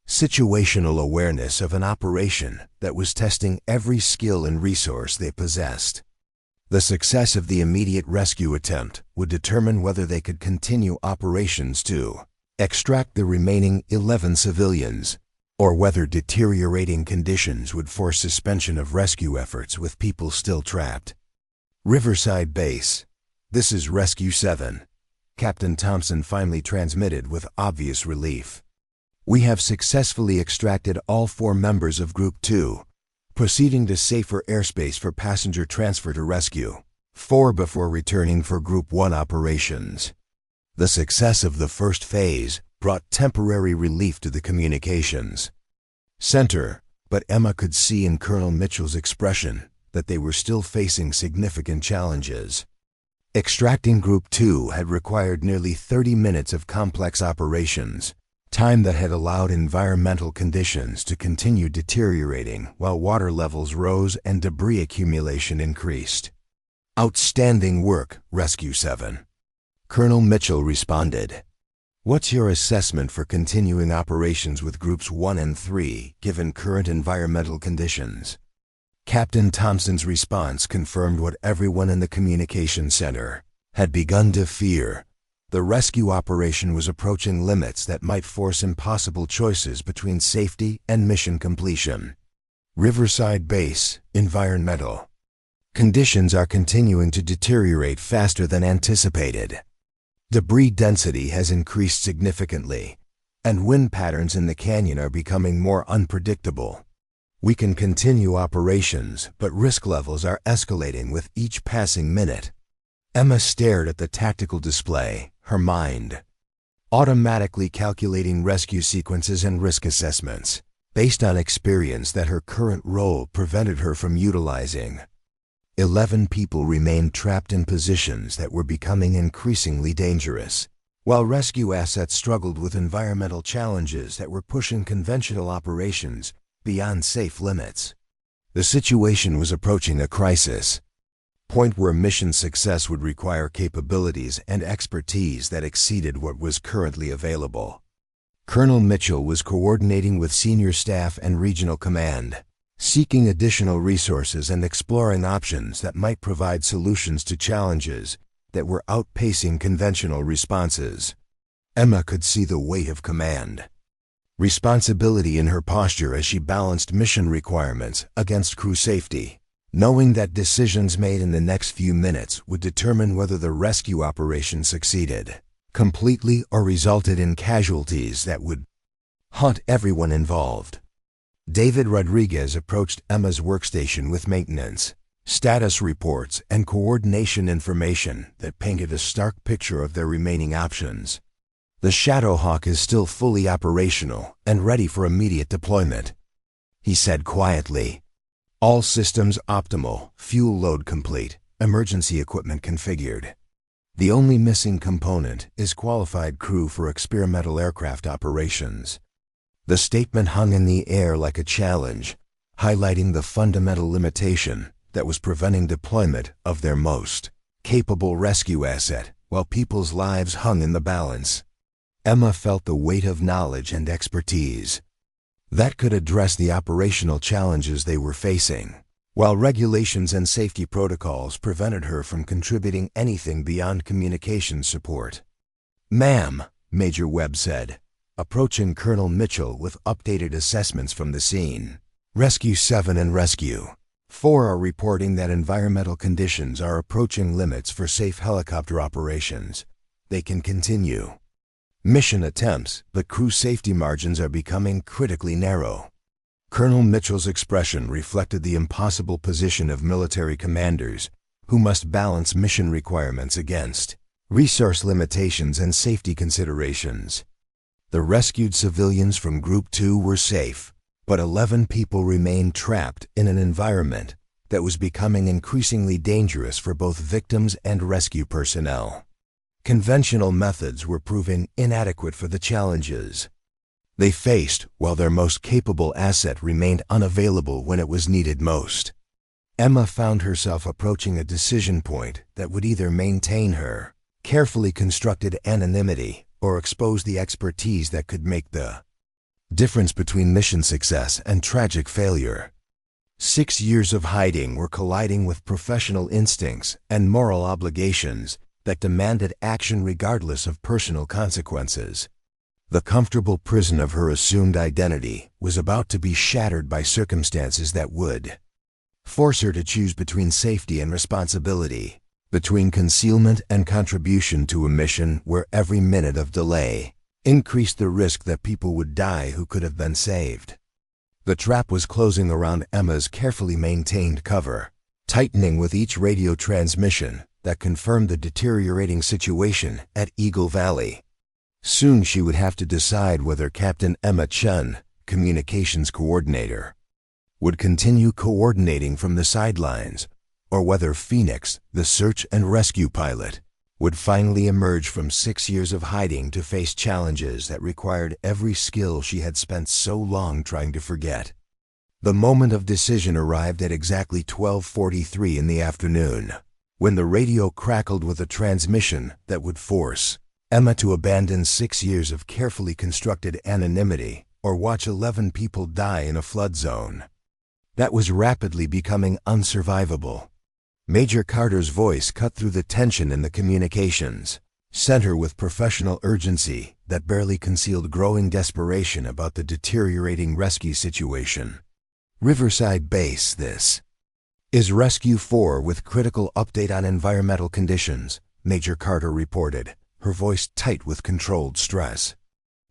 Speaker 1: situational awareness of an operation that was testing every skill and resource they possessed. The success of the immediate rescue attempt would determine whether they could continue operations to extract the remaining 11 civilians, or whether deteriorating conditions would force suspension of rescue efforts with people still trapped. Riverside Base. This is Rescue 7. Captain Thompson finally transmitted with obvious relief. We have successfully extracted all 4 members of Group 2, proceeding to safer airspace for passenger transfer to rescue 4 before returning for Group 1 operations. The success of the first phase brought temporary relief to the communications center, but Emma could see in Colonel Mitchell's expression that they were still facing significant challenges. Extracting Group 2 had required nearly 30 minutes of complex operations, time that had allowed environmental conditions to continue deteriorating while water levels rose and debris accumulation increased. Outstanding work, Rescue 7. Colonel Mitchell responded. What's your assessment for continuing operations with Groups 1 and 3, given current environmental conditions? Captain Thompson's response confirmed what everyone in the communication center had begun to fear. The rescue operation was approaching limits that might force impossible choices between safety and mission completion. Riverside Base, environmental conditions are continuing to deteriorate faster than anticipated. Debris density has increased significantly, and wind patterns in the canyon are becoming more unpredictable. We can continue operations, but risk levels are escalating with each passing minute. Emma stared at the tactical display, her mind automatically calculating rescue sequences and risk assessments based on experience that her current role prevented her from utilizing. 11 people remained trapped in positions that were becoming increasingly dangerous, while rescue assets struggled with environmental challenges that were pushing conventional operations beyond safe limits. The situation was approaching a crisis point where mission success would require capabilities and expertise that exceeded what was currently available. Colonel Mitchell was coordinating with senior staff and regional command, seeking additional resources and exploring options that might provide solutions to challenges that were outpacing conventional responses. Emma could see the weight of command responsibility in her posture as she balanced mission requirements against crew safety, knowing that decisions made in the next few minutes would determine whether the rescue operation succeeded completely or resulted in casualties that would haunt everyone involved. David Rodriguez approached Emma's workstation with maintenance, status reports, and coordination information that painted a stark picture of their remaining options. The Shadowhawk is still fully operational and ready for immediate deployment, he said quietly. All systems optimal, fuel load complete, emergency equipment configured. The only missing component is qualified crew for experimental aircraft operations. The statement hung in the air like a challenge, highlighting the fundamental limitation that was preventing deployment of their most capable rescue asset while people's lives hung in the balance. Emma felt the weight of knowledge and expertise that could address the operational challenges they were facing, while regulations and safety protocols prevented her from contributing anything beyond communication support. "Ma'am," Major Webb said, approaching Colonel Mitchell with updated assessments from the scene. "Rescue 7 and Rescue 4 are reporting that environmental conditions are approaching limits for safe helicopter operations. They can continue mission attempts, but crew safety margins are becoming critically narrow. Colonel Mitchell's expression reflected the impossible position of military commanders who must balance mission requirements against resource limitations and safety considerations. The rescued civilians from Group 2 were safe, but 11 people remained trapped in an environment that was becoming increasingly dangerous for both victims and rescue personnel. Conventional methods were proving inadequate for the challenges they faced, while their most capable asset remained unavailable when it was needed most. Emma found herself approaching a decision point that would either maintain her carefully constructed anonymity or expose the expertise that could make the difference between mission success and tragic failure. 6 years of hiding were colliding with professional instincts and moral obligations that demanded action regardless of personal consequences. The comfortable prison of her assumed identity was about to be shattered by circumstances that would force her to choose between safety and responsibility, between concealment and contribution to a mission where every minute of delay increased the risk that people would die who could have been saved. The trap was closing around Emma's carefully maintained cover, tightening with each radio transmission that confirmed the deteriorating situation at Eagle Valley. Soon she would have to decide whether Captain Emma Chen, communications coordinator, would continue coordinating from the sidelines, or whether Phoenix, the search and rescue pilot, would finally emerge from 6 years of hiding to face challenges that required every skill she had spent so long trying to forget. The moment of decision arrived at exactly 12:43 in the afternoon, when the radio crackled with a transmission that would force Emma to abandon 6 years of carefully constructed anonymity or watch 11 people die in a flood zone that was rapidly becoming unsurvivable. Major Carter's voice cut through the tension in the communications center with professional urgency that barely concealed growing desperation about the deteriorating rescue situation. Riverside Base, this is Rescue 4 with critical update on environmental conditions, Major Carter reported, her voice tight with controlled stress.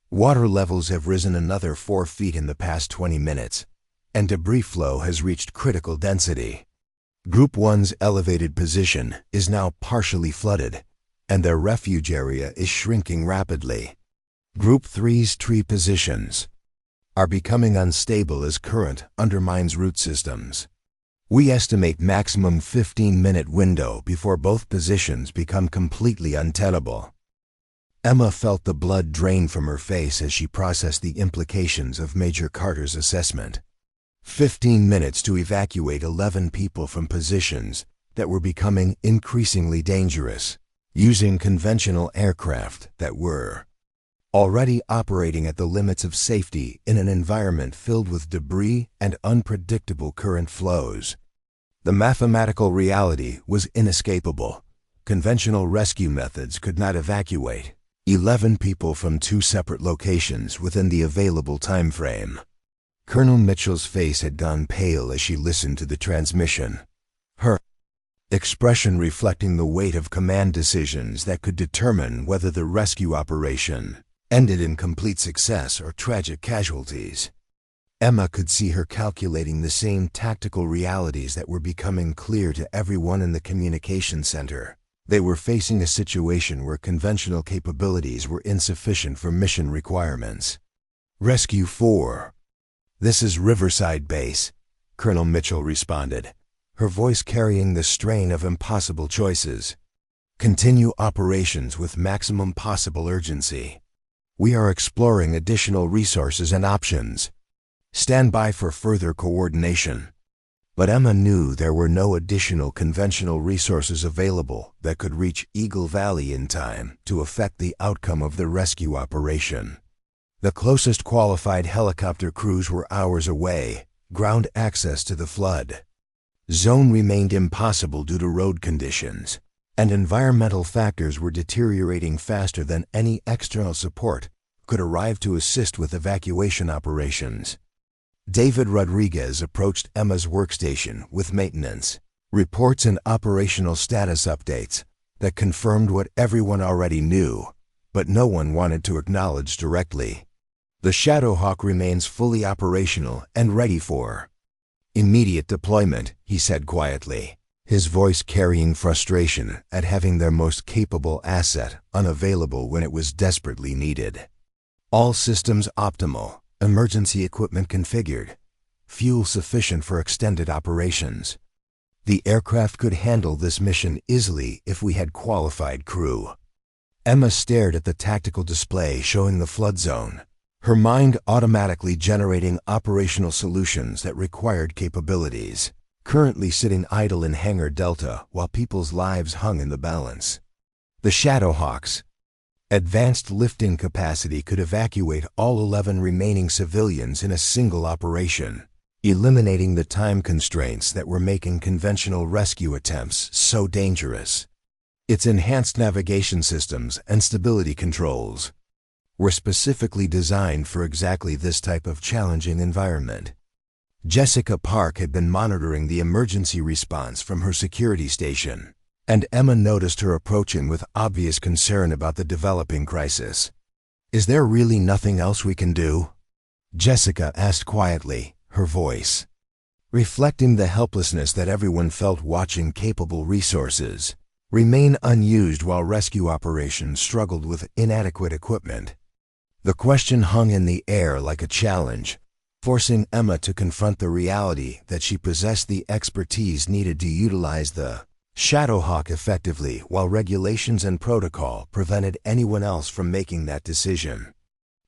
Speaker 1: Water levels have risen another 4 feet in the past 20 minutes, and debris flow has reached critical density. Group 1's elevated position is now partially flooded, and their refuge area is shrinking rapidly. Group 3's tree positions are becoming unstable as current undermines root systems. We estimate maximum 15-minute window before both positions become completely untenable. Emma felt the blood drain from her face as she processed the implications of Major Carter's assessment. 15 minutes to evacuate 11 people from positions that were becoming increasingly dangerous, using conventional aircraft that were already operating at the limits of safety in an environment filled with debris and unpredictable current flows. The mathematical reality was inescapable. Conventional rescue methods could not evacuate 11 people from 2 separate locations within the available time frame. Colonel Mitchell's face had gone pale as she listened to the transmission, her expression reflecting the weight of command decisions that could determine whether the rescue operation ended in complete success or tragic casualties. Emma could see her calculating the same tactical realities that were becoming clear to everyone in the communication center. They were facing a situation where conventional capabilities were insufficient for mission requirements. Rescue 4. This is Riverside Base, Colonel Mitchell responded, her voice carrying the strain of impossible choices. Continue operations with maximum possible urgency. We are exploring additional resources and options. Stand by for further coordination. But Emma knew there were no additional conventional resources available that could reach Eagle Valley in time to affect the outcome of the rescue operation. The closest qualified helicopter crews were hours away. Ground access to the flood zone remained impossible due to road conditions, and environmental factors were deteriorating faster than any external support could arrive to assist with evacuation operations. David Rodriguez approached Emma's workstation with maintenance, reports and operational status updates that confirmed what everyone already knew, but no one wanted to acknowledge directly. The Shadowhawk remains fully operational and ready for immediate deployment, he said quietly, his voice carrying frustration at having their most capable asset unavailable when it was desperately needed. All systems optimal, emergency equipment configured, fuel sufficient for extended operations. The aircraft could handle this mission easily if we had qualified crew. Emma stared at the tactical display showing the flood zone, her mind automatically generating operational solutions that required capabilities, currently sitting idle in Hangar Delta while people's lives hung in the balance. The Shadowhawks' advanced lifting capacity could evacuate all 11 remaining civilians in a single operation, eliminating the time constraints that were making conventional rescue attempts so dangerous. Its enhanced navigation systems and stability controls were specifically designed for exactly this type of challenging environment. Jessica Park had been monitoring the emergency response from her security station, and Emma noticed her approaching with obvious concern about the developing crisis. "Is there really nothing else we can do?" Jessica asked quietly, her voice reflecting the helplessness that everyone felt watching capable resources remain unused while rescue operations struggled with inadequate equipment. The question hung in the air like a challenge, forcing Emma to confront the reality that she possessed the expertise needed to utilize the Shadowhawk effectively while regulations and protocol prevented anyone else from making that decision.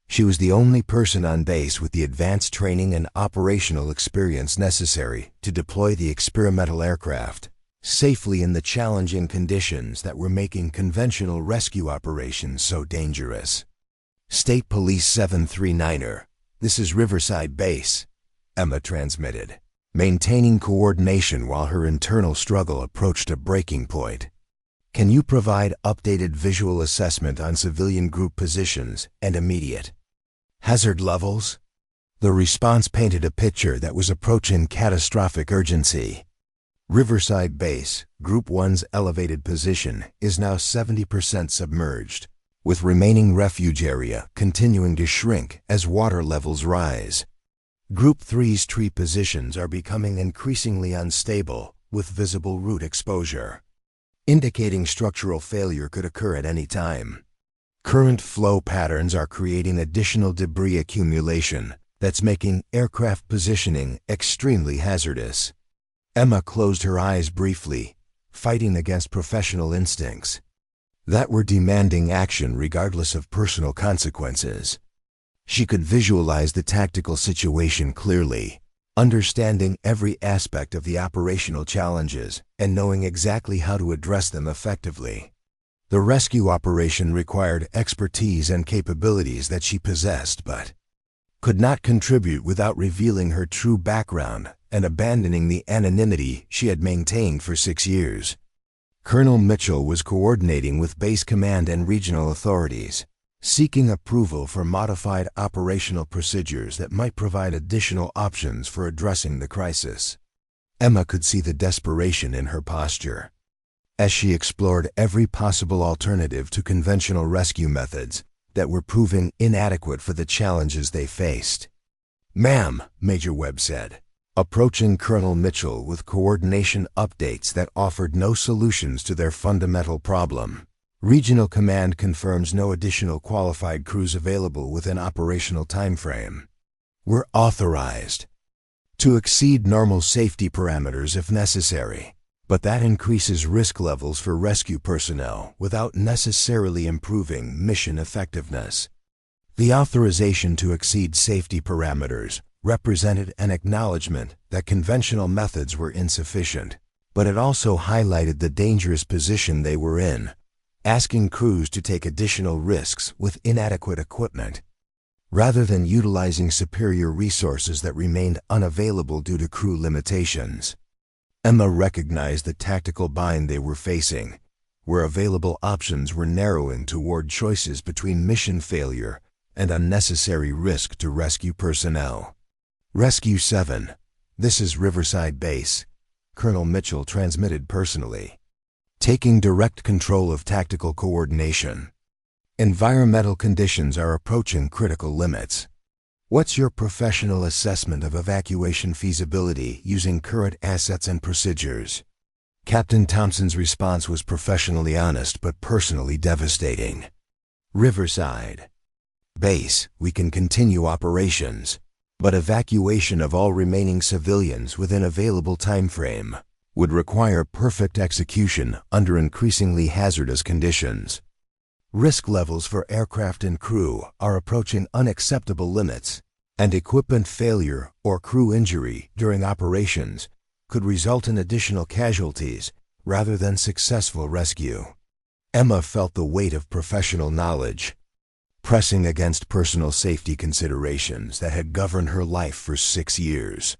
Speaker 1: She was the only person on base with the advanced training and operational experience necessary to deploy the experimental aircraft safely in the challenging conditions that were making conventional rescue operations so dangerous. "State Police 739er, this is Riverside Base," Emma transmitted, maintaining coordination while her internal struggle approached a breaking point. "Can you provide updated visual assessment on civilian group positions and immediate hazard levels?" The response painted a picture that was approaching catastrophic urgency. Riverside Base, Group 1's elevated position, is now 70% submerged, with remaining refuge area continuing to shrink as water levels rise. Group 3's tree positions are becoming increasingly unstable with visible root exposure, indicating structural failure could occur at any time. Current flow patterns are creating additional debris accumulation that's making aircraft positioning extremely hazardous. Emma closed her eyes briefly, fighting against professional instincts that were demanding action regardless of personal consequences. She could visualize the tactical situation clearly, understanding every aspect of the operational challenges and knowing exactly how to address them effectively. The rescue operation required expertise and capabilities that she possessed but could not contribute without revealing her true background and abandoning the anonymity she had maintained for 6 years. Colonel Mitchell was coordinating with base command and regional authorities, seeking approval for modified operational procedures that might provide additional options for addressing the crisis. Emma could see the desperation in her posture as she explored every possible alternative to conventional rescue methods that were proving inadequate for the challenges they faced. "Ma'am," Major Webb said, approaching Colonel Mitchell with coordination updates that offered no solutions to their fundamental problem. "Regional Command confirms no additional qualified crews available within operational timeframe. We're authorized to exceed normal safety parameters if necessary, but that increases risk levels for rescue personnel without necessarily improving mission effectiveness." The authorization to exceed safety parameters represented an acknowledgement that conventional methods were insufficient, but it also highlighted the dangerous position they were in, asking crews to take additional risks with inadequate equipment, rather than utilizing superior resources that remained unavailable due to crew limitations. Emma recognized the tactical bind they were facing, where available options were narrowing toward choices between mission failure and unnecessary risk to rescue personnel. Rescue 7. This is Riverside Base. Colonel Mitchell transmitted personally. Taking direct control of tactical coordination. Environmental conditions are approaching critical limits. What's your professional assessment of evacuation feasibility using current assets and procedures? Captain Thompson's response was professionally honest but personally devastating. Riverside Base, we can continue operations, but evacuation of all remaining civilians within available time frame would require perfect execution under increasingly hazardous conditions. Risk levels for aircraft and crew are approaching unacceptable limits, and equipment failure or crew injury during operations could result in additional casualties rather than successful rescue. Emma felt the weight of professional knowledge pressing against personal safety considerations that had governed her life for 6 years.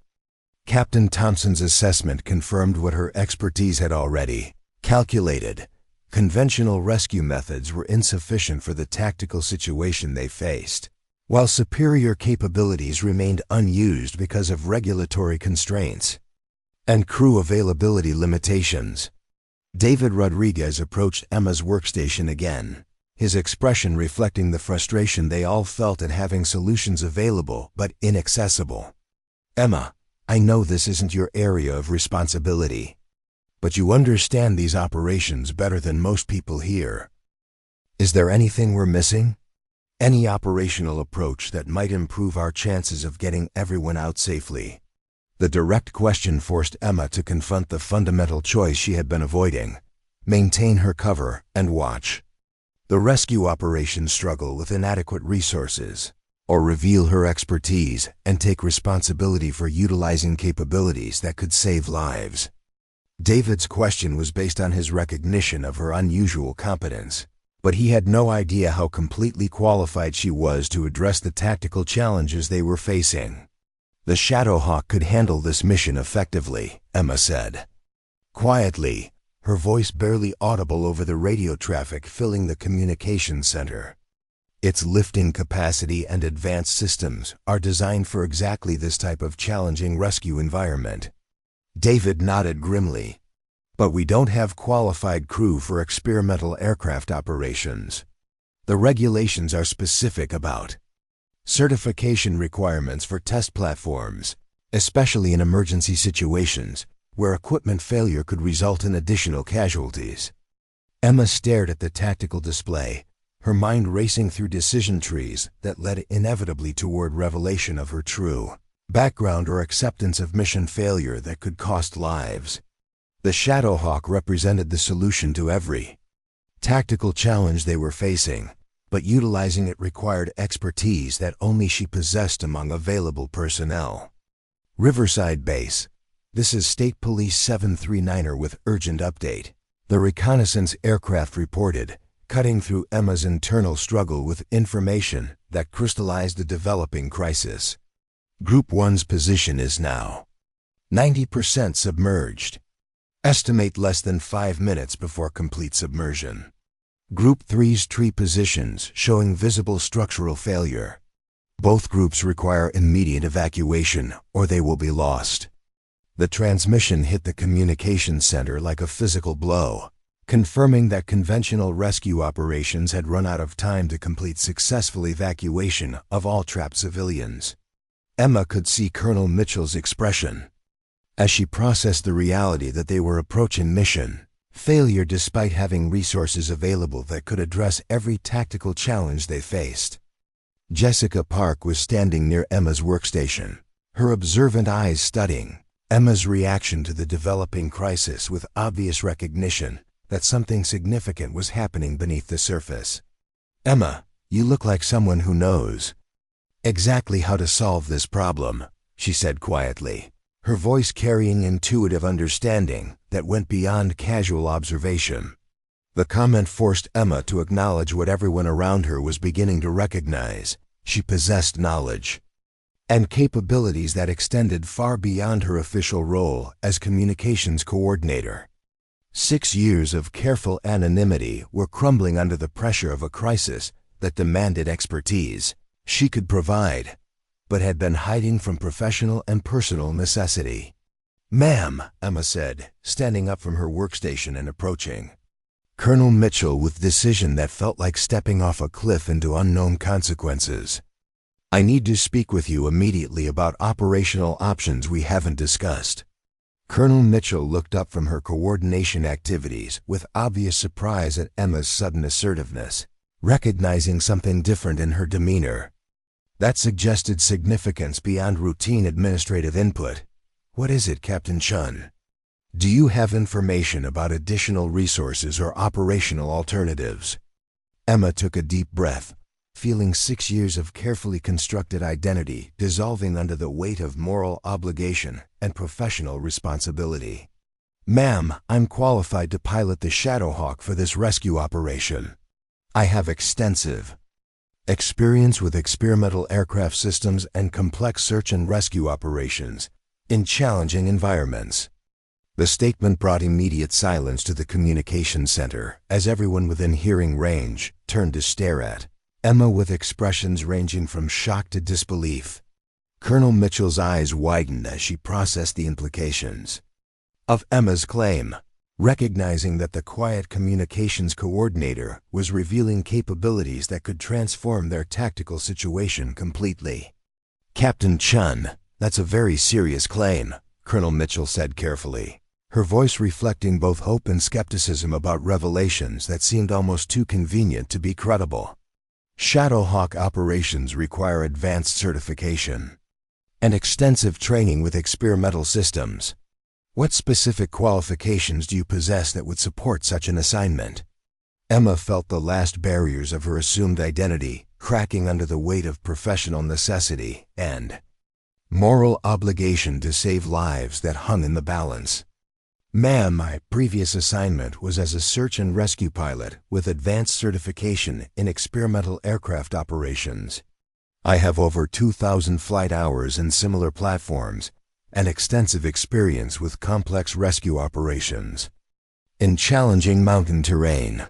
Speaker 1: Captain Thompson's assessment confirmed what her expertise had already calculated. Conventional rescue methods were insufficient for the tactical situation they faced, while superior capabilities remained unused because of regulatory constraints and crew availability limitations. David Rodriguez approached Emma's workstation again, his expression reflecting the frustration they all felt at having solutions available but inaccessible. Emma, I know this isn't your area of responsibility, but you understand these operations better than most people here. Is there anything we're missing? Any operational approach that might improve our chances of getting everyone out safely? The direct question forced Emma to confront the fundamental choice she had been avoiding: maintain her cover and watch the rescue operation struggle with inadequate resources, or reveal her expertise and take responsibility for utilizing capabilities that could save lives. David's question was based on his recognition of her unusual competence, but he had no idea how completely qualified she was to address the tactical challenges they were facing. The Shadowhawk could handle this mission effectively, Emma said. Quietly, her voice barely audible over the radio traffic filling the communications center. Its lifting capacity and advanced systems are designed for exactly this type of challenging rescue environment. David nodded grimly. But we don't have qualified crew for experimental aircraft operations. The regulations are specific about certification requirements for test platforms, especially in emergency situations where equipment failure could result in additional casualties. Emma stared at the tactical display, her mind racing through decision trees that led inevitably toward revelation of her true background or acceptance of mission failure that could cost lives. The Shadowhawk represented the solution to every tactical challenge they were facing, but utilizing it required expertise that only she possessed among available personnel. Riverside Base. This is State Police 739er with urgent update. The reconnaissance aircraft reported, cutting through Emma's internal struggle with information that crystallized the developing crisis. Group 1's position is now 90% submerged. Estimate less than 5 minutes before complete submersion. Group 3's tree positions showing visible structural failure. Both groups require immediate evacuation or they will be lost. The transmission hit the communications center like a physical blow, confirming that conventional rescue operations had run out of time to complete successful evacuation of all trapped civilians. Emma could see Colonel Mitchell's expression as she processed the reality that they were approaching mission failure despite having resources available that could address every tactical challenge they faced. Jessica Park was standing near Emma's workstation, her observant eyes studying Emma's reaction to the developing crisis with obvious recognition that something significant was happening beneath the surface. Emma, you look like someone who knows exactly how to solve this problem, she said quietly, her voice carrying intuitive understanding that went beyond casual observation. The comment forced Emma to acknowledge what everyone around her was beginning to recognize. She possessed knowledge and capabilities that extended far beyond her official role as communications coordinator. 6 years of careful anonymity were crumbling under the pressure of a crisis that demanded expertise she could provide. but had been hiding from professional and personal necessity. "Ma'am," Emma said, standing up from her workstation and approaching Colonel Mitchell with decision that felt like stepping off a cliff into unknown consequences. "I need to speak with you immediately about operational options we haven't discussed." Colonel Mitchell looked up from her coordination activities with obvious surprise at Emma's sudden assertiveness, recognizing something different in her demeanor. That suggested significance beyond routine administrative input. "What is it, Captain Chen? Do you have information about additional resources or operational alternatives?" Emma took a deep breath, feeling 6 years of carefully constructed identity dissolving under the weight of moral obligation and professional responsibility. "Ma'am, I'm qualified to pilot the Shadowhawk for this rescue operation. I have extensive experience with experimental aircraft systems and complex search and rescue operations in challenging environments." The statement brought immediate silence to the communications center as everyone within hearing range turned to stare at Emma with expressions ranging from shock to disbelief. Colonel Mitchell's eyes widened as she processed the implications of Emma's claim, recognizing that the quiet communications coordinator was revealing capabilities that could transform their tactical situation completely. "Captain Chen, that's a very serious claim," Colonel Mitchell said carefully, her voice reflecting both hope and skepticism about revelations that seemed almost too convenient to be credible. "Shadowhawk operations require advanced certification and extensive training with experimental systems. What specific qualifications do you possess that would support such an assignment?" Emma felt the last barriers of her assumed identity cracking under the weight of professional necessity and moral obligation to save lives that hung in the balance. "Ma'am, my previous assignment was as a search and rescue pilot with advanced certification in experimental aircraft operations. I have over 2,000 flight hours in similar platforms and extensive experience with complex rescue operations in challenging mountain terrain."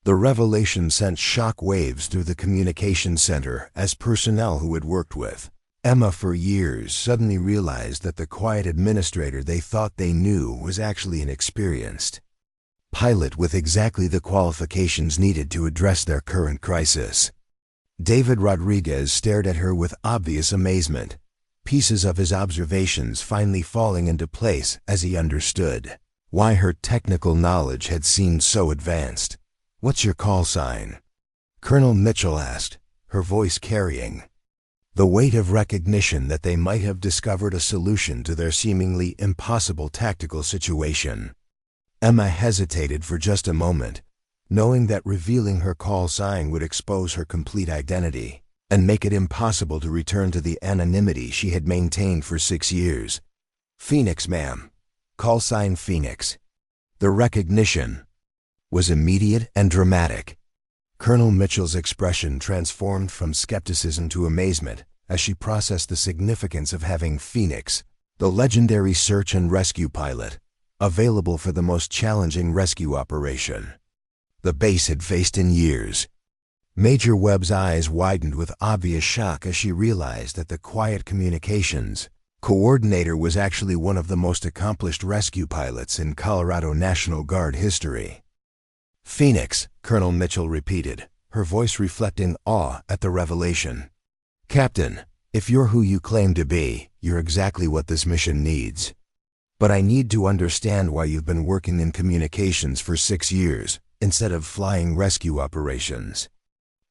Speaker 1: The revelation sent shock waves through the communications center as personnel who had worked with Emma for years suddenly realized that the quiet administrator they thought they knew was actually an experienced pilot with exactly the qualifications needed to address their current crisis. David Rodriguez stared at her with obvious amazement, pieces of his observations finally falling into place as he understood why her technical knowledge had seemed so advanced. "What's your call sign?" Colonel Mitchell asked, her voice carrying the weight of recognition that they might have discovered a solution to their seemingly impossible tactical situation. Emma hesitated for just a moment, knowing that revealing her call sign would expose her complete identity and make it impossible to return to the anonymity she had maintained for 6 years. "Phoenix, ma'am. Call sign Phoenix." The recognition was immediate and dramatic. Colonel Mitchell's expression transformed from skepticism to amazement as she processed the significance of having Phoenix, the legendary search and rescue pilot, available for the most challenging rescue operation the base had faced in years. Major Webb's eyes widened with obvious shock as she realized that the quiet communications coordinator was actually one of the most accomplished rescue pilots in Colorado National Guard history. "Phoenix," Colonel Mitchell repeated, her voice reflecting awe at the revelation. "Captain, if you're who you claim to be, you're exactly what this mission needs. But I need to understand why you've been working in communications for 6 years instead of flying rescue operations."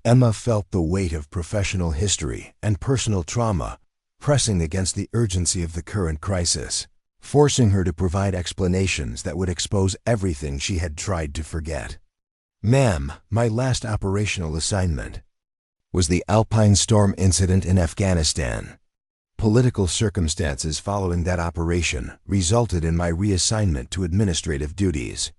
Speaker 1: Emma felt the weight of professional history and personal trauma pressing against the urgency of the current crisis, forcing her to provide explanations that would expose everything she had tried to forget. "Ma'am, my last operational assignment was the Alpine Storm incident in Afghanistan. Political circumstances following that operation resulted in my reassignment to administrative duties.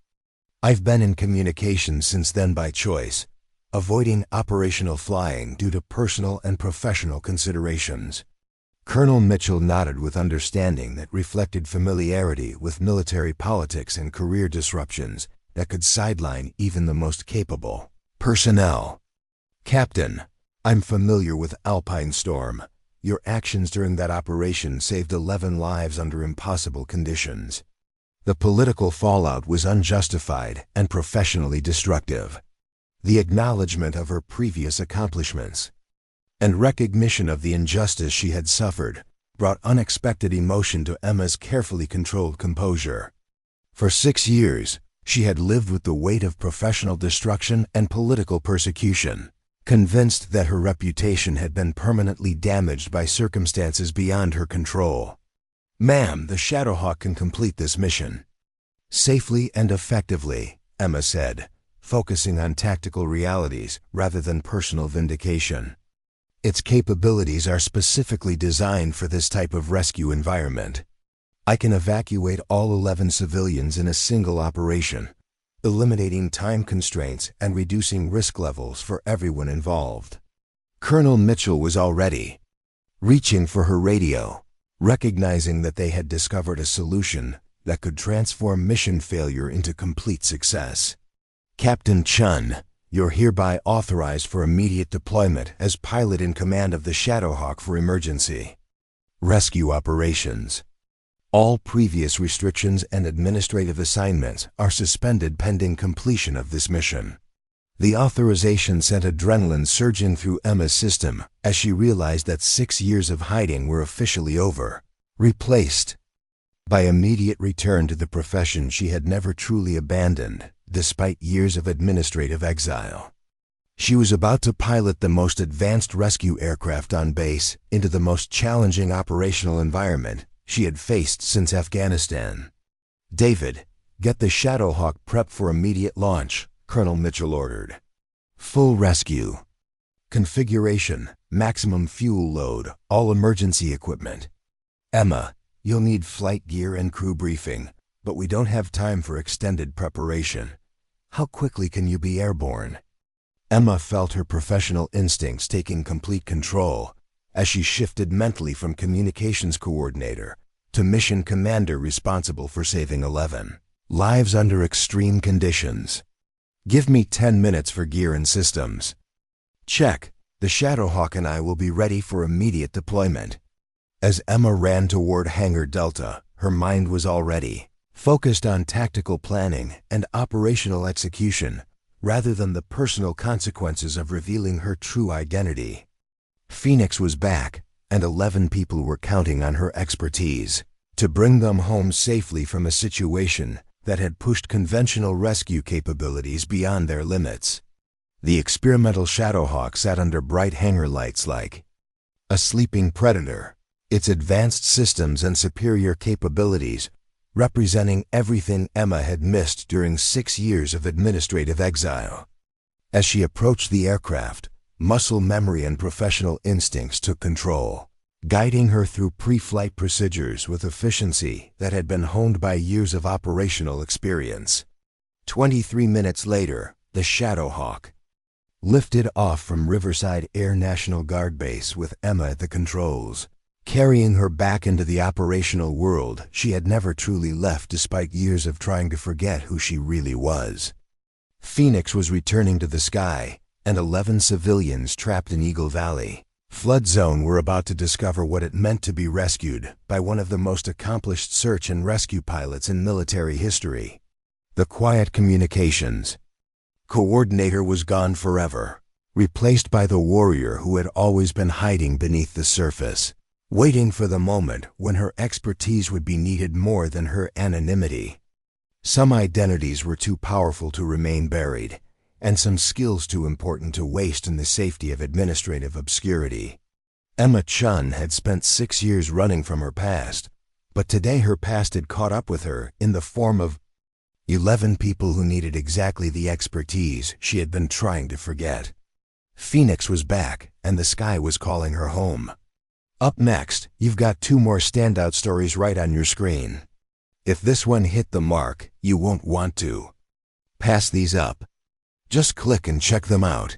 Speaker 1: I've been in communications since then by choice, avoiding operational flying due to personal and professional considerations." Colonel Mitchell nodded with understanding that reflected familiarity with military politics and career disruptions that could sideline even the most capable personnel. "Captain, I'm familiar with Alpine Storm. your actions during that operation saved 11 lives under impossible conditions. The political fallout was unjustified and professionally destructive. The acknowledgement of her previous accomplishments and recognition of the injustice she had suffered brought unexpected emotion to Emma's carefully controlled composure. For 6 years, she had lived with the weight of professional destruction and political persecution, convinced that her reputation had been permanently damaged by circumstances beyond her control. "Ma'am, the Shadowhawk can complete this mission safely and effectively," Emma said, focusing on tactical realities rather than personal vindication. "Its capabilities are specifically designed for this type of rescue environment. I can evacuate all 11 civilians in a single operation, eliminating time constraints and reducing risk levels for everyone involved." Colonel Mitchell was already reaching for her radio, recognizing that they had discovered a solution that could transform mission failure into complete success. "Captain Chen, you're hereby authorized for immediate deployment as pilot in command of the Shadowhawk for emergency rescue operations. All previous restrictions and administrative assignments are suspended pending completion of this mission." The authorization sent adrenaline surging through Emma's system as she realized that 6 years of hiding were officially over, replaced by immediate return to the profession she had never truly abandoned, despite years of administrative exile. She was about to pilot the most advanced rescue aircraft on base into the most challenging operational environment she had faced since Afghanistan. "David, get the Shadowhawk prepped for immediate launch," Colonel Mitchell ordered. "Full rescue configuration, maximum fuel load, all emergency equipment. Emma, you'll need flight gear and crew briefing, but we don't have time for extended preparation. How quickly can you be airborne?" Emma felt her professional instincts taking complete control as she shifted mentally from communications coordinator to mission commander responsible for saving 11 lives under extreme conditions. "Give me 10 minutes for gear and systems." "Check. The Shadowhawk and I will be ready for immediate deployment." As Emma ran toward Hangar Delta, her mind was already focused on tactical planning and operational execution rather than the personal consequences of revealing her true identity. Phoenix was back, and 11 people were counting on her expertise to bring them home safely from a situation that had pushed conventional rescue capabilities beyond their limits. The experimental Shadowhawk sat under bright hangar lights like a sleeping predator, its advanced systems and superior capabilities representing everything Emma had missed during 6 years of administrative exile. As she approached the aircraft, muscle memory and professional instincts took control, guiding her through pre-flight procedures with efficiency that had been honed by years of operational experience. 23 minutes later, the Shadowhawk lifted off from Riverside Air National Guard Base with Emma at the controls, carrying her back into the operational world she had never truly left despite years of trying to forget who she really was. Phoenix was returning to the sky, and 11 civilians trapped in Eagle Valley flood zone were about to discover what it meant to be rescued by one of the most accomplished search and rescue pilots in military history. The quiet communications coordinator was gone forever, replaced by the warrior who had always been hiding beneath the surface, waiting for the moment when her expertise would be needed more than her anonymity. Some identities were too powerful to remain buried, and some skills too important to waste in the safety of administrative obscurity. Emma Chen had spent 6 years running from her past, but today her past had caught up with her in the form of 11 people who needed exactly the expertise she had been trying to forget. Phoenix was back, and the sky was calling her home. Up next, you've got 2 more standout stories right on your screen. If this one hit the mark, you won't want to pass these up. Just click and check them out.